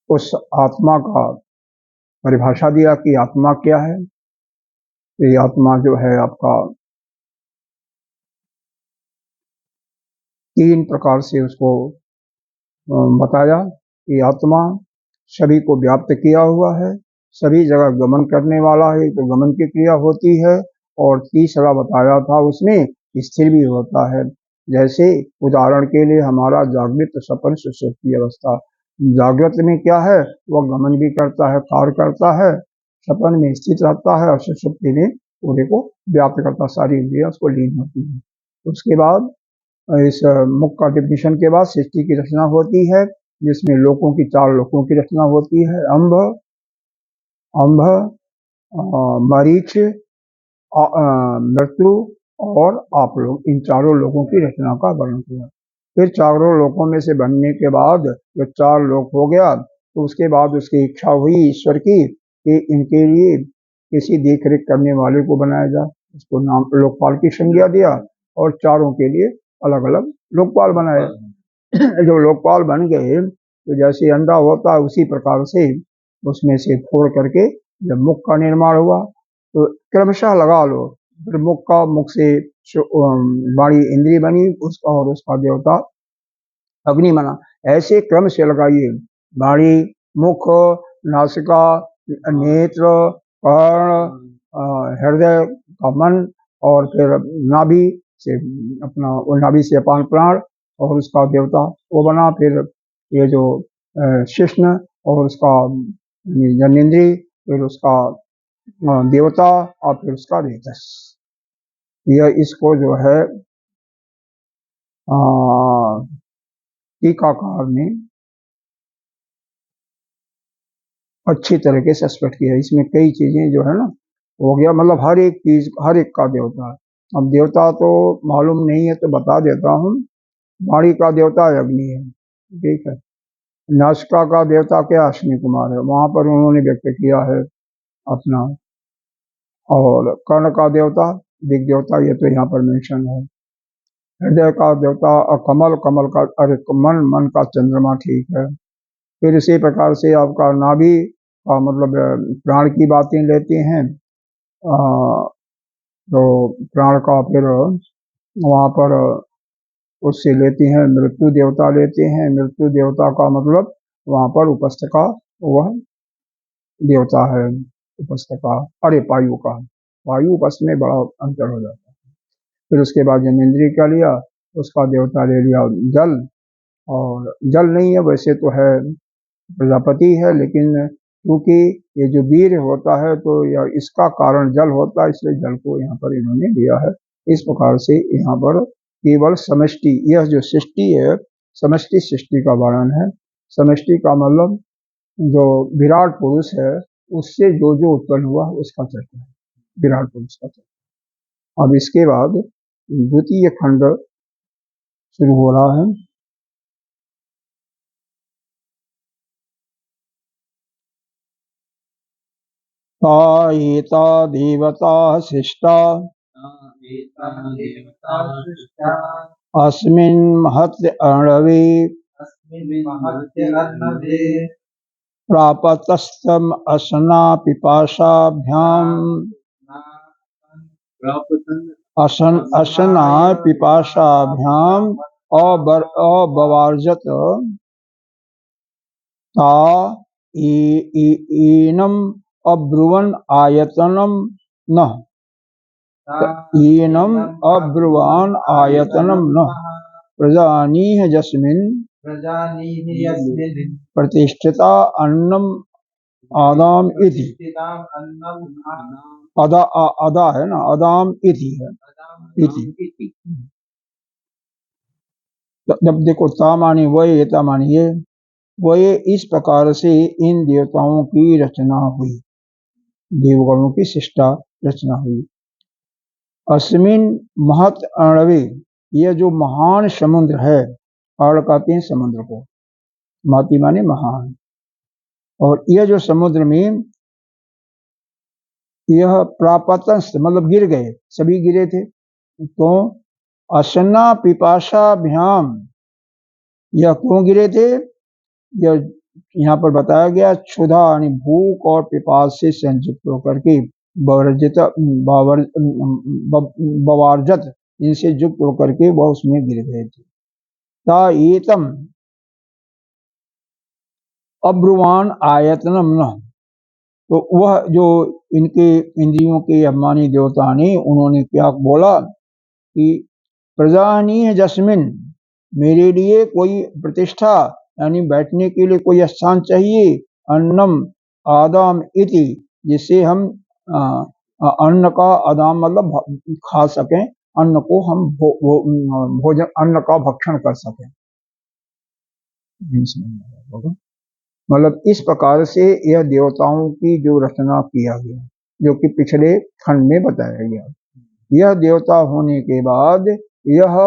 उस आत्मा का परिभाषा दिया कि आत्मा क्या है। ये आत्मा जो है आपका तीन प्रकार से उसको बताया कि आत्मा सभी को व्याप्त किया हुआ है, सभी जगह गमन करने वाला है, तो गमन की क्रिया होती है। और तीसरा बताया था उसमें स्थिर भी होता है। जैसे उदाहरण के लिए हमारा जागृत सपन सुषुप्ति अवस्था, जागृत में क्या है, वह गमन भी करता है, कार्य करता है, सपन में स्थित रहता है और सुषुप्ति में पूरे को व्याप्त करता, सारी इंद्रियां उसको लीन होती है। उसके बाद इस मुख का डिफिनेशन के बाद सृष्टि की रचना होती है, जिसमें लोकों की चार लोकों की रचना होती है, अंभ, मरीच, मृत्यु और आप लोग, इन चारों लोगों की रचना का वर्णन किया। फिर चारों लोकों में से बनने के बाद जब चार लोक हो गया, तो उसके बाद उसकी इच्छा हुई ईश्वर की कि इनके लिए किसी देख रेख करने वाले को बनाया जाए, उसको नाम लोकपाल की संज्ञा दिया और चारों के लिए अलग अलग लोकपाल बनाए। जो लोकपाल बन गए, तो जैसे अंडा होता है उसी प्रकार से उसमें से फोड़ करके जब मुख का निर्माण हुआ, तो क्रमशः लगा लो, फिर मुख का, मुख से वाणी इंद्री बनी, उसका और उसका देवता अग्नि बना। ऐसे क्रम से लगाइए, वाणी, मुख, नासिका, नेत्र, कर्ण, हृदय का मन, और फिर नाभि से अपना, नाभि से अपान प्राण और उसका देवता वो बना। फिर ये जो शिश्न और उसका जनेन्द्री, फिर उसका देवता और फिर उसका रेतस। यह इसको जो है टीकाकार ने अच्छी तरीके से स्पष्ट किया। इसमें कई चीजें जो है ना हो गया, मतलब हर एक चीज, हर एक का देवता है। अब देवता तो मालूम नहीं है तो बता देता हूँ। वाणी का देवता अग्नि है, ठीक है। नासिका का देवता क्या, अश्विनी कुमार है, वहां पर उन्होंने व्यक्त किया है अपना। और कर्ण का देवता दिग देवता, ये तो यहाँ पर मेंशन है। हृदय का देवता और कमल, कमल का अरे मन, मन का चंद्रमा, ठीक है। फिर इसी प्रकार से आपका नाभि का मतलब प्राण की बातें लेते हैं, तो प्राण का फिर वहाँ पर उससे लेते हैं, मृत्यु देवता लेते हैं। मृत्यु देवता का मतलब वहाँ पर उपस्थ का वह देवता है, उपस्थ का, अरे वायु का, वायु उपस्थ में बड़ा अंतर हो जाता है। फिर उसके बाद जनेन्द्रिय का लिया, उसका देवता ले लिया जल, और जल नहीं है वैसे तो है, प्रजापति है, लेकिन क्योंकि ये जो वीर होता है तो यह इसका कारण जल होता है, इसलिए जल को यहाँ पर इन्होंने लिया है। इस प्रकार से यहाँ पर केवल समष्टि, यह जो सृष्टि है समष्टि सृष्टि का वर्णन है। समष्टि का मतलब जो विराट पुरुष है उससे जो जो उत्पन्न हुआ उसका चर्चा है, विराट पुरुष का चर्चा। अब इसके बाद द्वितीय खंड शुरू हो रहा है। एता देवता शिष्टा अस्मिन् महत् अर्णवे प्रापतस्तम असना पिपासाभ्याम असना पिपासाभ्याम अबवार्जत ता ईनम अब्रुवन आयतनम न, ईनम अब्रुवान आयतनम न प्रजानीह यस्मिन् प्रतिष्ठिता अन्नम आदाम इति। अदा अदा है ना, आदाम इति है, इति। जब देखो ता मानी वह, ता मानी ये, वह इस प्रकार से इन देवताओं की रचना हुई, देवगणों की शिष्टा रचना हुई। अस्मिन महत अर्णवे, यह जो महान समुद्र है, अर्ण कहते हैं समुद्र को, महति माने महान, और यह जो समुद्र में यह प्रापतंस मतलब गिर गए, सभी गिरे थे। तो अशना पिपाशाभ्याम, यह क्यों गिरे थे? यह यहाँ पर बताया गया, क्षुधा यानी भूख और पिपास से संयुक्त होकर के बवार्जत इनसे युक्त होकर के वह उसमें गिर गए थे। ताएतम अब्रुवान आयतनम न, तो वह जो इनके इंद्रियों के अभिमानी देवता ने, उन्होंने क्या बोला कि प्रजानीय जस्मिन, मेरे लिए कोई प्रतिष्ठा यानी बैठने के लिए कोई स्थान चाहिए, अन्नम आदाम इति, जिससे हम अन्न का आदाम मतलब खा सकें, अन्न को हम भोजन अन्न का भक्षण कर सकें। मतलब इस प्रकार से यह देवताओं की जो रचना किया गया, जो कि पिछले खंड में बताया गया। यह देवता होने के बाद यह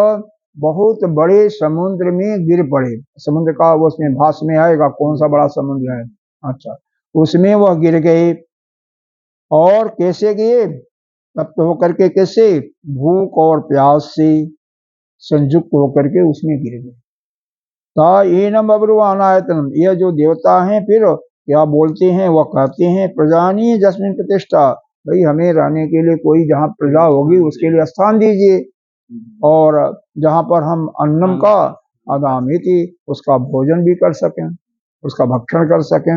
बहुत बड़े समुद्र में गिर पड़े। समुद्र का वो उसमें भाष्य में आएगा कौन सा बड़ा समुद्र है। अच्छा, उसमें वह गिर गए। और कैसे गए? तप्त होकर के, कैसे? भूख और प्यास से संयुक्त होकर के उसमें गिर गए। ताएनम अब्रुवानायतनम, यह जो देवता हैं फिर क्या बोलते हैं? वह कहते हैं प्रजानी जस्मिन प्रतिष्ठा, भाई हमें रहने के लिए कोई जहाँ प्रजा होगी उसके लिए स्थान दीजिए, और जहाँ पर हम अन्नम का आदामी थी उसका भोजन भी कर सकें, उसका भक्षण कर सकें।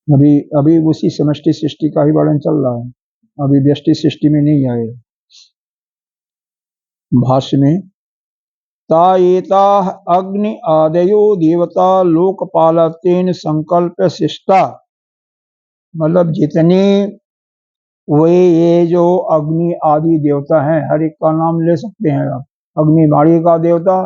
अभी अभी उसी समष्टि सृष्टि का ही वर्णन चल रहा है, अभी व्यष्टि सृष्टि में नहीं आए। भाष्य में ताएता अग्नि आदयो देवता लोकपालतेन संकल्प शिष्टा, मतलब जितने वे ये जो अग्नि आदि देवता हैं, हर एक का नाम ले सकते हैं आप। अग्निवाणी का देवता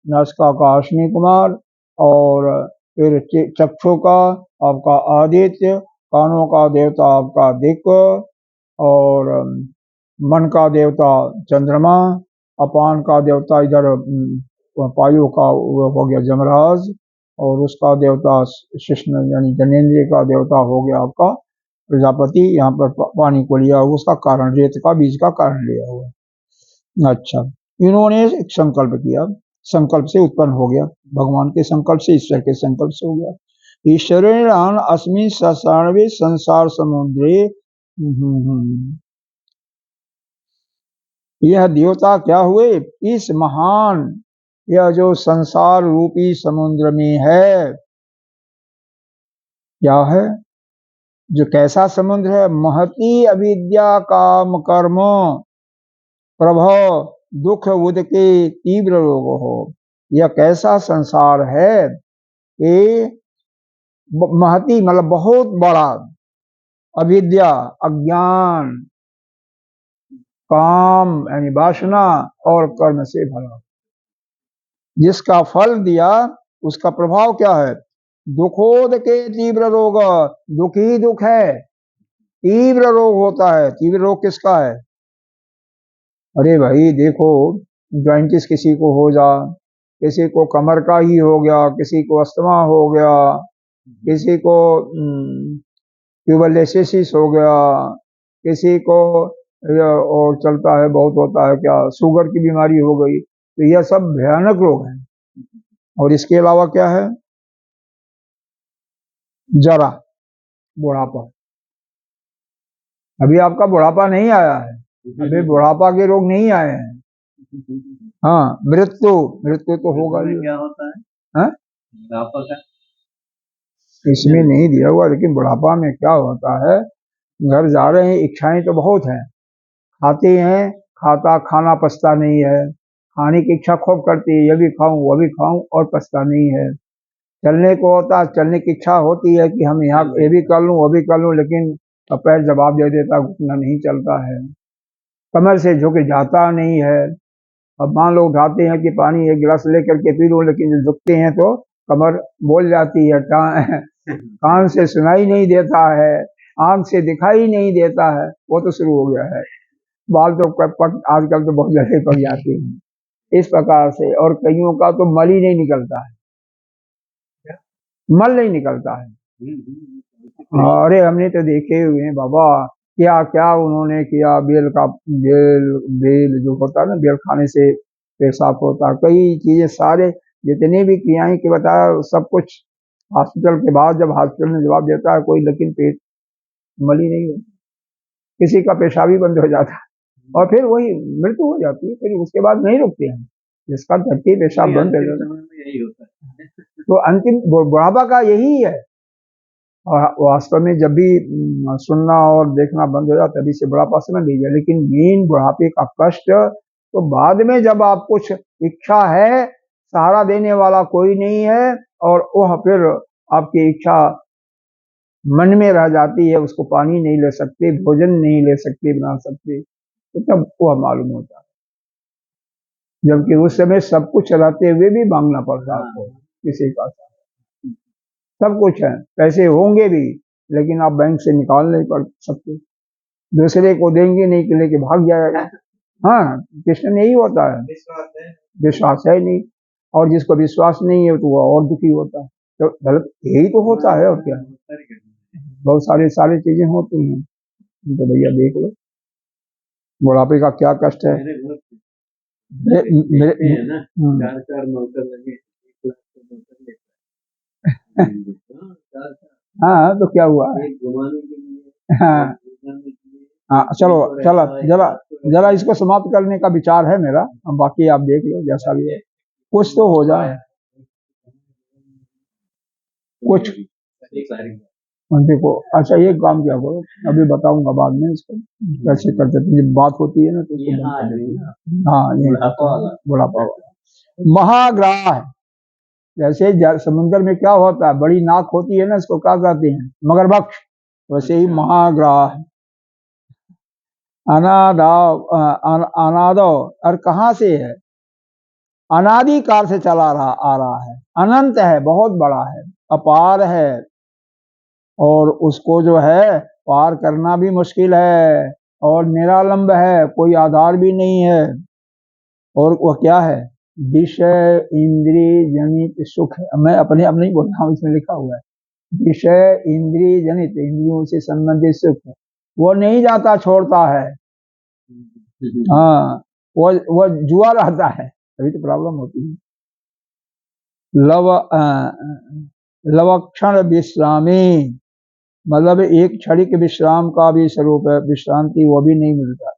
नस्का का अश्विनी कुमार, और फिर चक्षु का आपका आदित्य, कानों का देवता आपका दिक्, और मन का देवता चंद्रमा, अपान का देवता इधर वायु का हो गया जमराज, और उसका देवता शिष्ण यानी जनेन्द्रिय का देवता हो गया आपका प्रजापति। यहाँ पर पानी को लिया हुआ, उसका कारण रेत का बीज का कारण लिया हुआ। अच्छा, इन्होंने एक संकल्प किया, संकल्प से उत्पन्न हो गया, भगवान के संकल्प से, ईश्वर के संकल्प से हो गया। ईश्वरेण अस्मिन् ससार्वे संसार समुद्रे, यह देवता क्या हुए? इस महान, यह जो संसार रूपी समुद्र में है, क्या है? जो कैसा समुद्र है? महती अविद्या काम कर्म प्रभव दुख उदके तीव्र रोग हो। यह कैसा संसार है कि महती मतलब बहुत बड़ा, अविद्या अज्ञान, काम यानी वासना, और कर्म से भरा, जिसका फल दिया उसका प्रभाव क्या है? दुखोद के तीव्र रोग, दुख ही दुख है, तीव्र रोग होता है। तीव्र रोग किसका है? अरे भाई देखो, जॉइंटिस किसी को हो जा, किसी को कमर का ही हो गया, किसी को अस्थमा हो गया, किसी को ट्यूबरकुलोसिस हो गया, किसी को और चलता है बहुत होता है क्या, शुगर की बीमारी हो गई। तो यह सब भयानक रोग हैं। और इसके अलावा क्या है? जरा, बुढ़ापा। अभी आपका बुढ़ापा नहीं आया है, अभी बुढ़ापा के रोग नहीं आए हैं। हाँ, मृत्यु, मृत्यु तो होगा ही। क्या होता है? हाँ? बुढ़ापा का इसमें नहीं दिया हुआ, लेकिन बुढ़ापा में क्या होता है? घर जा रहे हैं, इच्छाएं तो बहुत हैं, खाते हैं, खाना पचता नहीं है, खाने की इच्छा खूब करती है, ये भी खाऊं वो भी खाऊं, और पचता नहीं है। चलने को होता है, चलने की इच्छा होती है कि हम यहाँ ये भी कर लूं वो भी कर लूं, लेकिन पैर जवाब दे देता, घुटना नहीं चलता है, कमर से झुक जाता नहीं है। अब मान लो उठाते हैं कि पानी एक गिलास लेकर के पी लूं, लेकिन जब झुकते हैं तो कमर बोल जाती है, कान से सुनाई नहीं देता है, आंख से दिखाई नहीं देता है, वो तो शुरू हो गया है। बाल तो आजकल तो बहुत जल्दी पक जाते हैं इस प्रकार से, और कईयों का तो मल ही नहीं निकलता है। मल नहीं निकलता है। अरे हमने तो देखे हुए हैं बाबा, क्या क्या उन्होंने किया। बेल बेल जो होता है ना, बेल खाने से पेशाब होता है, कई चीजें, सारे जितने भी क्रियाएं की बताया सब कुछ हॉस्पिटल के बाद, जब हॉस्पिटल में जवाब देता है कोई, लेकिन पेट मली नहीं होती, किसी का पेशाब ही बंद हो जाता है और फिर वही मृत्यु हो जाती है, फिर उसके बाद नहीं रुकते हैं, जिसका धरती पेशाब बंद हो जाता है। तो अंतिम बुढ़ापा का यही है। और वास्तव में जब भी सुनना और देखना बंद हो जाए तभी से बुढ़ापा समझ लीजिए, लेकिन मेन बुढ़ापे का कष्ट तो बाद में, जब आप कुछ इच्छा है, सहारा देने वाला कोई नहीं है, और वह फिर आपकी इच्छा मन में रह जाती है, उसको पानी नहीं ले सकते, भोजन नहीं ले सकते, बना सकते, तो तब वह मालूम होता है। जबकि उस समय सब कुछ रहते हुए भी मांगना पड़ता है आपको किसी का, सब कुछ है, पैसे होंगे भी, लेकिन आप बैंक से निकाल नहीं पड़ सकते, दूसरे को देंगे नहीं कि लेके भाग जाएगा। हाँ, कृष्ण में यही होता है, विश्वास है नहीं, और जिसको विश्वास नहीं है तो वो और दुखी होता है। तो गलत यही तो होता है, और क्या, बहुत सारी चीजें होती हैं। तो भैया देख लो बुढ़ापे का क्या कष्ट है। मेरे हाँ, तो क्या हुआ है। हाँ हाँ, चलो चलो, जरा जरा इसको समाप्त करने का विचार है मेरा, बाकी आप देख लो जैसा भी है, कुछ तो हो जाए, कुछ। देखो अच्छा, ये काम क्या करो, अभी बताऊंगा बाद में इसको कैसे करते थे, जब बात होती है ना तो उसको बंद कर देते। हाँ, ये बुढ़ापा वाला महाग्राह है। जैसे समुद्र में क्या होता है, बड़ी नाक होती है ना, इसको क्या कहते हैं, मगरमच्छ, वैसे ही महाग्राह है। अनादो, और कहाँ से है, अनादि काल से चला आ रहा है, अनंत है, बहुत बड़ा है, अपार है, और उसको जो है पार करना भी मुश्किल है, और निरालंब है, कोई आधार भी नहीं है। और वह क्या है, विषय इंद्रिय जनित सुख, मैं अपने अब नहीं बोल रहा हूँ, इसमें लिखा हुआ है, विषय इंद्रिय जनित, इंद्रियों से संबंधित सुख वो नहीं जाता, छोड़ता है। हाँ, वो जुआ रहता है, तभी तो प्रॉब्लम होती है। लवक्षण विश्रामी, मतलब एक क्षणिक विश्राम का भी स्वरूप है, विश्रांति वो भी नहीं मिलता।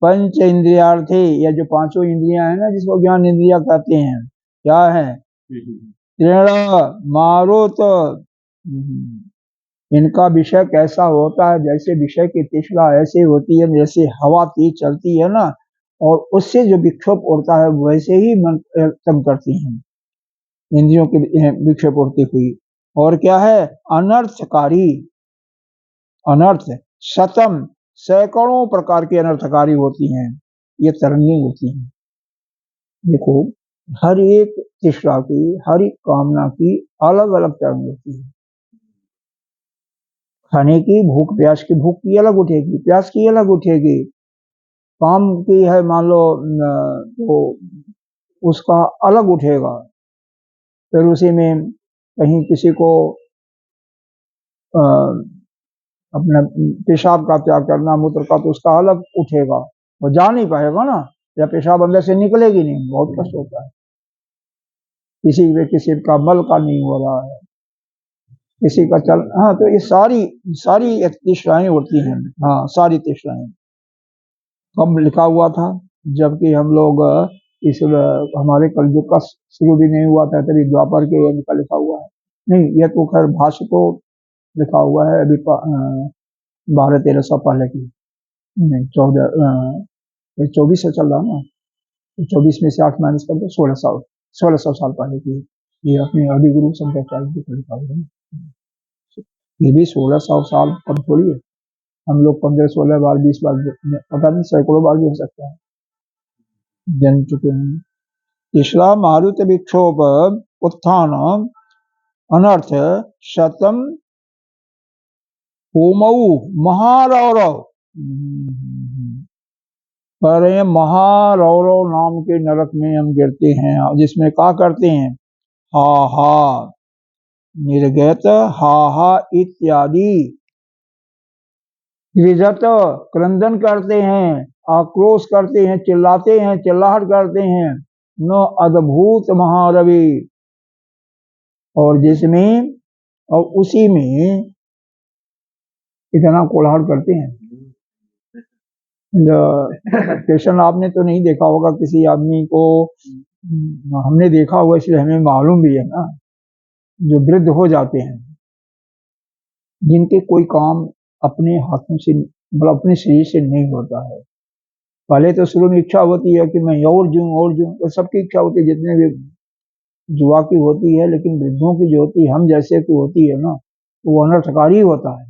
पंच इंद्रियार्थी, या जो पांचों इंद्रियां हैं ना, जिसको ज्ञान इंद्रिया कहते हैं, क्या है, तृण मारुत, इनका विषय कैसा होता है, जैसे विषय की तृष्णा ऐसे होती है, जैसे हवा तेज चलती है ना, और उससे जो विक्षोभ उड़ता है वैसे ही मन तंग करती हैं इंद्रियों की विक्षेप उड़ती हुई। और क्या है, अनर्थकारी, अनर्थ शतम, सैकड़ों प्रकार की अनर्थकारी होती हैं, ये तरंगे होती हैं। देखो, हर एक तृष्णा की, हर एक कामना की अलग अलग तरंग होती है। खाने की भूख, प्यास की भूख की अलग उठेगी, प्यास की अलग उठेगी, काम की है मान लो तो उसका अलग उठेगा, फिर उसी में कहीं किसी को अपना पेशाब का त्याग करना, मूत्र का, तो उसका अलग उठेगा, वो जा नहीं पाएगा ना, या पेशाब अंदर से निकलेगी नहीं, बहुत कष्ट होता है। किसी का मल का नहीं हो रहा है, किसी का चल, हाँ, तो ये सारी सारी तृष्णाएं उठती हैं। हाँ, सारी तृष्णाएं। कब लिखा हुआ था, जबकि हम लोग इस हमारे कलयुग का शुरू भी नहीं हुआ था, तभी द्वापर के यज्ञ का लिखा हुआ है। नहीं, यह तो खैर भाष्य तो लिखा हुआ है अभी 1200-1300 पहले की, नहीं 24 से चल रहा ना, 24 में से 8 माइनस कर दो, 1600 साल पहले की, ये अपने आदि गुरु शंकराचार्य जी का लिखा हुआ है। ये भी 1600 साल कम थोड़ी है, हम लोग 15-16 बार 20 बार, पता नहीं सैकड़ों बार भी हो सकता है, जन्म चुके हैं। तीसरा, मारुत विक्षोभ उत्थान अनर्थ शतम होमऊ महारौरव, पर ये महारौरव नाम के नरक में हम गिरते हैं, जिसमें क्या करते हैं, हा हा, निर्गत, हाहा इत्यादि विजत क्रंदन करते हैं, आक्रोश करते हैं, चिल्लाते हैं, चिल्लाहट करते हैं। न अद्भुत महारवि, और जिसमें और उसी में इतना कोलाहल करते हैं। स्टेशन आपने तो नहीं देखा होगा किसी आदमी को, हमने देखा हुआ इसलिए हमें मालूम भी है ना, जो वृद्ध हो जाते हैं, जिनके कोई काम अपने हाथों से मतलब अपने शरीर से नहीं होता है। पहले तो शुरू में इच्छा होती है कि मैं और जूं, तो सबकी इच्छा होती है, जितने भी जुआ की होती है, लेकिन वृद्धों की जो होती है, हम जैसे की होती है ना, तो वो अनर्थकारी होता है।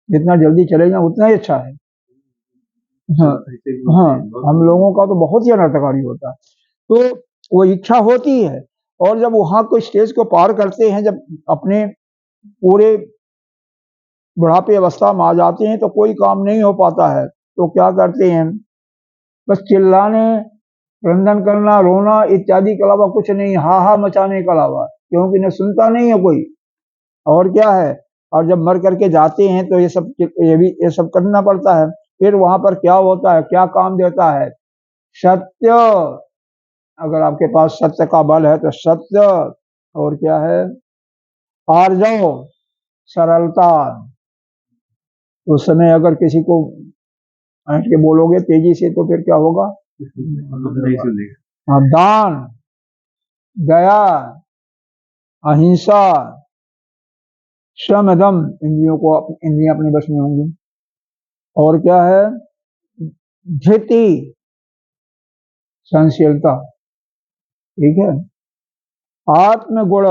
जितना जल्दी चले जाए उतना ही अच्छा है। हाँ, हाँ, हम लोगों का तो बहुत ही अनर्थकारी होता है। तो वो इच्छा होती है, और जब वहां को स्टेज को पार करते हैं, जब अपने पूरे बुढ़ापे अवस्था में आ जाते हैं, तो कोई काम नहीं हो पाता है। तो क्या करते हैं, बस चिल्लाने, क्रंदन करना, रोना इत्यादि के अलावा कुछ नहीं, हाहा मचाने के अलावा, क्योंकि न सुनता नहीं है कोई। और क्या है, और जब मर करके जाते हैं तो ये सब करना पड़ता है। फिर वहां पर क्या होता है, क्या काम देता है, सत्य। अगर आपके पास सत्य का बल है तो सत्य, और क्या है, आर्जव, सरलता। उस समय अगर किसी को हट के बोलोगे तेजी से तो फिर क्या होगा, हाँ, दान, दया, अहिंसा, श्रम, दम, इंद्रियां अपने बस में होंगी। और क्या है, धृति, सहनशीलता। ठीक है, आत्मगुण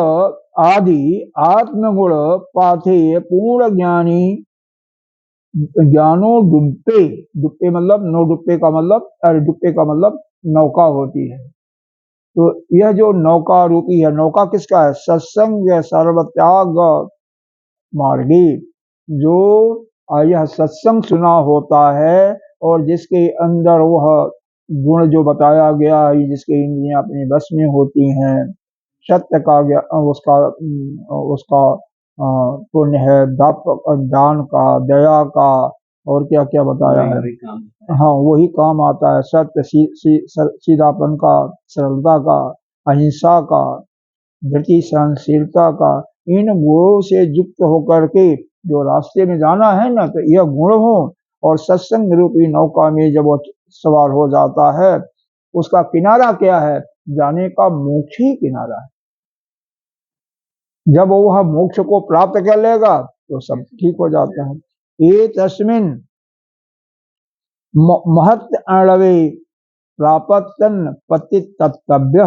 आदि, आत्मगुण पाथे पूर्ण ज्ञानी, ज्ञानो डुब्बे, डुब्बे मतलब नो डुब्बे का मतलब, अरे डुब्बे का मतलब नौका होती है। तो यह जो नौका रूपी है, नौका किसका है, सत्संग सर्वत्याग मार्गी। जो यह सत्संग सुना होता है, और जिसके अंदर वह गुण जो बताया गया है, जिसके इंद्रियां अपने बस में होती हैं, सत्य का उसका उसका पुण्य है, दान का, दया का, और क्या क्या बताया है, हाँ वही काम आता है। सत्य, सीधापन का, सरलता का, अहिंसा का, धृति, सहनशीलता का। इन गुणों से युक्त होकर के जो रास्ते में जाना है ना, तो यह गुण हो, और सत्संग रूपी नौका में जब वो सवार हो जाता है, उसका किनारा क्या है, जाने का मोक्ष ही किनारा है। जब वह मोक्ष को प्राप्त कर लेगा तो सब ठीक हो जाता है। ये तस्मिन महत अणवे प्रापतन पतितव्य,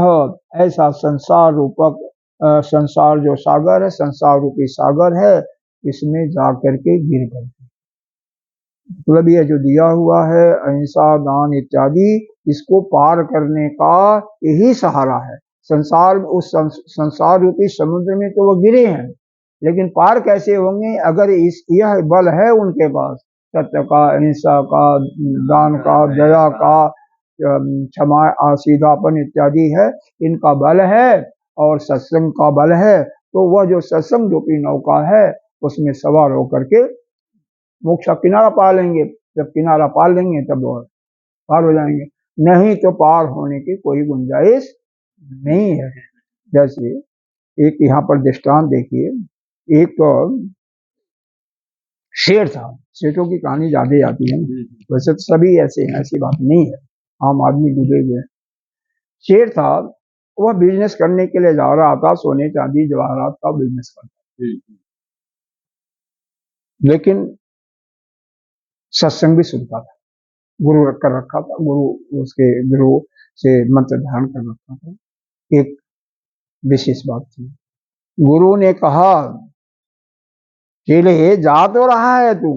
ऐसा संसार रूपक संसार जो सागर है, संसार रूपी सागर है, इसमें जाकर के गिर गए। मतलब ये जो दिया हुआ है अहिंसा, दान इत्यादि, इसको पार करने का यही सहारा है। संसार, उस संसार रूपी समुद्र में तो वो गिरे हैं, लेकिन पार कैसे होंगे, अगर यह बल है उनके पास, सत्य का, अहिंसा का, दान का, दया का, क्षमा, सीधापन इत्यादि है, इनका बल है, और सत्संग का बल है, तो वह जो सत्संग रूपी नौका है, उसमें सवार होकर के मोक्ष का किनारा पा लेंगे। जब किनारा पा लेंगे तब वो पार हो जाएंगे, नहीं तो पार होने की कोई गुंजाइश नहीं है। जैसे एक यहाँ पर दृष्टांत देखिए, एक तो शेर था, सेठों की कहानी ज्यादा आती है, वैसे तो सभी ऐसे हैं, ऐसी बात नहीं है, आम आदमी डूबे हुए। शेर था, वह बिजनेस करने के लिए जा रहा था, सोने चांदी जवाहरात का बिजनेस करता, लेकिन सत्संग भी सुनता था, गुरु रख कर रखा था, गुरु उसके गुरु से मंत्र धारण कर रखा था। एक विशेष बात थी, गुरु ने कहा, चेले जा तो रहा है तू,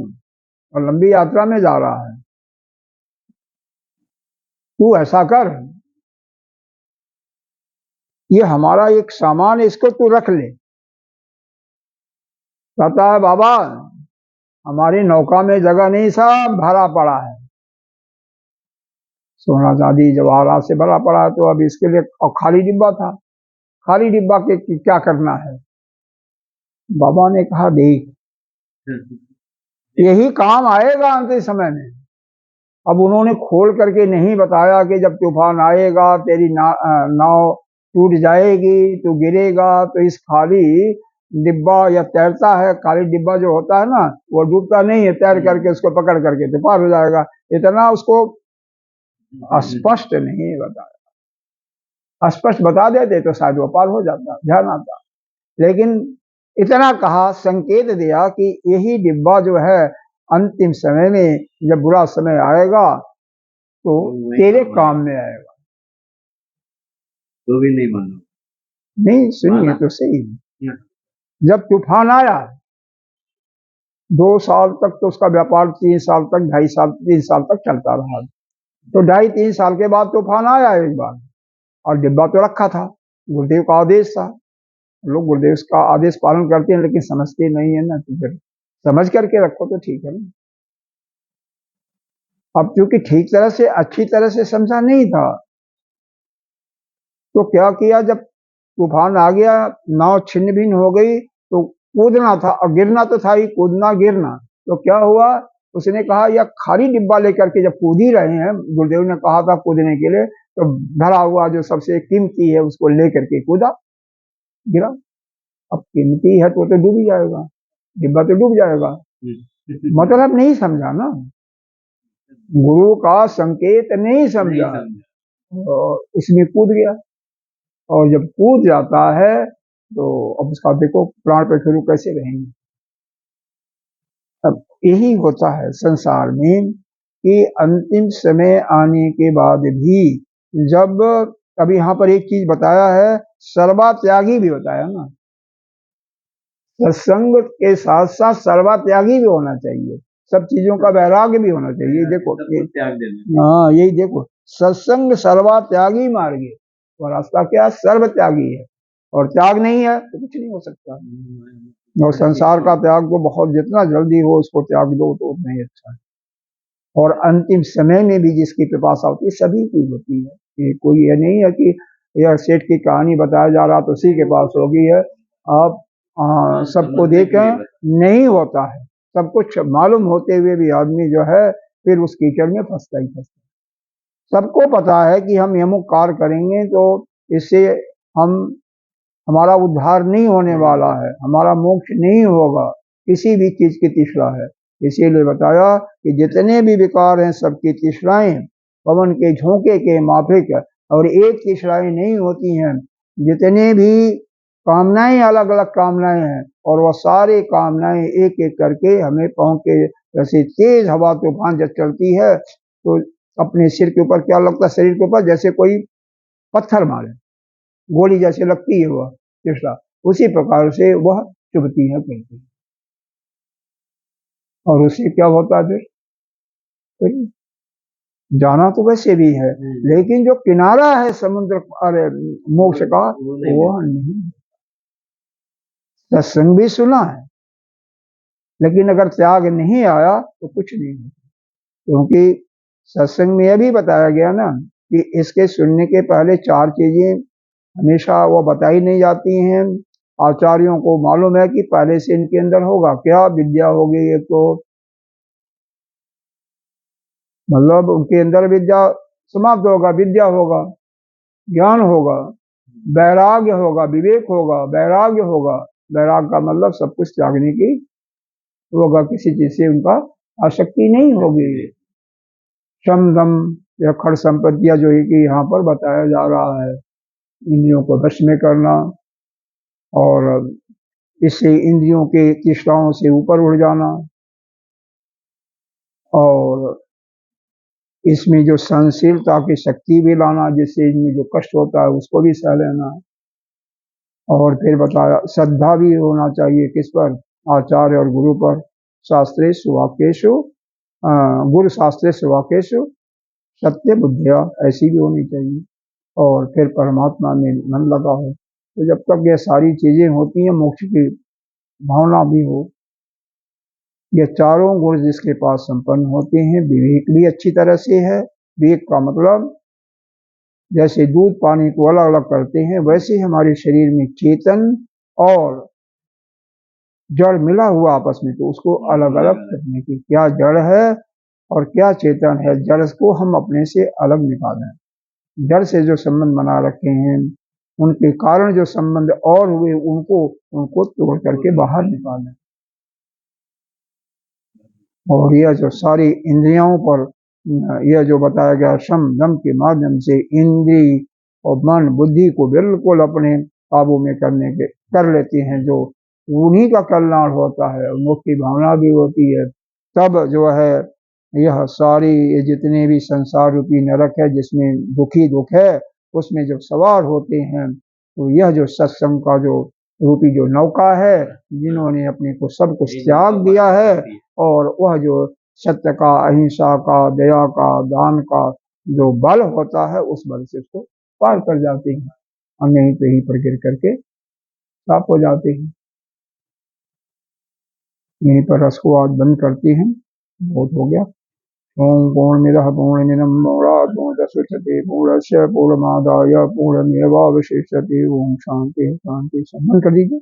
और लंबी यात्रा में जा रहा है, तू ऐसा कर, ये हमारा एक सामान है, इसको तू रख ले। कहता है, बाबा हमारी नौका में जगह नहीं, सब भरा पड़ा है, सोना चांदी जवाहरात से भरा पड़ा है, तो अब इसके लिए, और खाली डिब्बा था, खाली डिब्बा के क्या करना है। बाबा ने कहा देख, यही काम आएगा अंतिम समय में। अब उन्होंने खोल करके नहीं बताया कि जब तूफान आएगा तेरी नाव टूट जाएगी, तो गिरेगा, तो इस खाली डिब्बा या तैरता है, खाली डिब्बा जो होता है ना, वो डूबता नहीं है, तैर करके उसको पकड़ करके तो पार हो जाएगा। इतना उसको स्पष्ट नहीं बताया। स्पष्ट बता देते तो शायद वो पार हो जाता, ध्यान आता। लेकिन इतना कहा, संकेत दिया कि यही डिब्बा जो है अंतिम समय में जब बुरा समय आएगा तो तेरे काम में आएगा। तो भी नहीं मानो। नहीं, सुनिए तो सही। जब तूफान आया 2 साल तक तो उसका व्यापार 3 साल तक 2.5 साल 3 साल तक चलता रहा। तो 2.5-3 साल के बाद तूफान आया एक बार, और डिब्बा तो रखा था, गुरुदेव का आदेश था। लोग गुरुदेव का आदेश पालन करते हैं लेकिन समझते नहीं है ना, तो फिर समझ करके रखो तो ठीक है ना। अब क्योंकि ठीक तरह से अच्छी तरह से समझा नहीं था, तो क्या किया, जब तूफान आ गया, नाव छिन्न भिन्न हो गई, तो कूदना था, और गिरना तो था ही, कूदना गिरना। तो क्या हुआ, उसने कहा या खाली डिब्बा लेकर के जब कूद ही रहे हैं, गुरुदेव ने कहा था कूदने के लिए, तो भरा हुआ जो सबसे कीमती है उसको लेकर के कूदा, गिरा। अब कीमती है तो डूब ही जाएगा, डिब्बा तो डूब जाएगा। मतलब नहीं समझा ना, गुरु का संकेत नहीं समझा, इसमें कूद गया। और जब कूद जाता है तो अब उसका देखो प्राण पे शुरू कैसे रहेंगे। अब यही होता है संसार में कि अंतिम समय आने के बाद भी, जब अभी यहाँ पर एक चीज बताया है, सर्वत्यागी भी बताया ना, सत्संग के साथ साथ सर्वत्यागी भी होना चाहिए, सब चीजों का वैराग्य भी होना चाहिए। देखो हाँ, यही देखो, सत्संग सर्वत्यागी मार्ग है, और रास्ता क्या, सर्वत्यागी है, और त्याग नहीं है तो कुछ नहीं हो सकता। और संसार का त्याग तो बहुत, जितना जल्दी हो उसको त्याग दो तो उतना ही अच्छा है। और अंतिम समय में भी जिसकी पिपासा होती है, सभी की होती है, ये कोई ये नहीं है कि यह सेठ की कहानी बताया जा रहा तो उसी के पास होगी है। आप सबको देखें, नहीं होता है। सब कुछ मालूम होते हुए भी आदमी जो है फिर उस कीचड़ में फंसता ही फंसता। सबको पता है कि हम यमुक कार्य करेंगे तो इससे हमारा उद्धार नहीं होने वाला है, हमारा मोक्ष नहीं होगा, किसी भी चीज की तृष्णा है। इसीलिए बताया कि जितने भी विकार हैं सबकी तृष्णाएं पवन के झोंके के माफिक, और एक तृष्णाएं नहीं होती हैं। जितने भी कामनाएं, अलग अलग कामनाएं हैं, और वह सारे कामनाएं एक एक करके हमें पाँव के, जैसे तेज हवा तूफान जब चलती है तो अपने सिर के ऊपर क्या लगता है, शरीर के ऊपर जैसे कोई पत्थर मारे, गोली जैसे लगती है वह तृष्णा, उसी प्रकार से वह चुभती है कहीं। और उससे क्या होता है फिर जाना तो वैसे भी है, लेकिन जो किनारा है समुद्र, अरे मोक्ष का, वह नहीं। सत्संग भी सुना है, लेकिन अगर त्याग नहीं आया तो कुछ नहीं होता। क्योंकि सत्संग में यह भी बताया गया ना कि इसके सुनने के पहले 4 चीजें हमेशा वो बताई नहीं जाती हैं। आचार्यों को मालूम है कि पहले से इनके अंदर होगा क्या, विद्या होगी, एक तो मतलब उनके अंदर विद्या समाप्त होगा, विद्या होगा, ज्ञान होगा, वैराग्य होगा, विवेक होगा, वैराग्य होगा। वैराग्य का मतलब सब कुछ त्यागने की होगा, किसी चीज से उनका आसक्ति नहीं होगी। शम दम या खड़ संपत्तियां जो है कि यहाँ पर बताया जा रहा है, इंद्रियों को वश में करना, और इससे इंद्रियों के तृष्णाओं से ऊपर उड़ जाना, और इसमें जो सहनशीलता की शक्ति भी लाना, जिससे इनमें जो कष्ट होता है उसको भी सह लेना। और फिर बताया श्रद्धा भी होना चाहिए, किस पर, आचार्य और गुरु पर। शास्त्रेषु वाक्येषु गुरु शास्त्रेषु वाक्येषु सत्य बुद्धिया, ऐसी भी होनी चाहिए। और फिर परमात्मा में मन लगा हो। तो जब तक ये सारी चीजें होती हैं, मोक्ष की भावना भी हो, ये चारों गुण जिसके पास संपन्न होते हैं, विवेक भी अच्छी तरह से है। विवेक का मतलब जैसे दूध पानी को अलग अलग करते हैं, वैसे हमारे शरीर में चेतन और जड़ मिला हुआ आपस में, तो उसको अलग अलग करने की, क्या जड़ है और क्या चेतन है, जड़ को हम अपने से अलग निकालें। जड़ से जो संबंध बना रखे हैं, उनके कारण जो संबंध और हुए, उनको तोड़ करके बाहर निकालें। और यह जो सारी इंद्रियों पर यह जो बताया गया शम दम के माध्यम से इंद्री और मन बुद्धि को बिल्कुल अपने काबू में कर लेते हैं, जो उन्हीं का कल्याण होता है, मुक्ति भावना भी होती है। तब जो है यह सारी ये जितने भी संसार रूपी नरक है, जिसमें दुखी दुख है, उसमें जब सवार होते हैं, तो यह जो सत्संग का जो रूपी जो नौका है, जिन्होंने अपने को सब कुछ त्याग दिया है, और वह जो सत्य का, अहिंसा का, दया का, दान का जो बल होता है, उस बल से उसको पार कर जाते हैं, और नहीं पे ही पर गिर करके साफ हो जाते हैं। यहीं पर रस को आज बंद करते हैं, बहुत हो गया। ओम पूर्णमिदः पूर्णमिदं पूर्णात् पूर्णमुदच्यते पूर्णस्य पूर्णमादाय पूर्णमेवावशिष्यते। ओम शांति शांति। बंद कर दीजिए।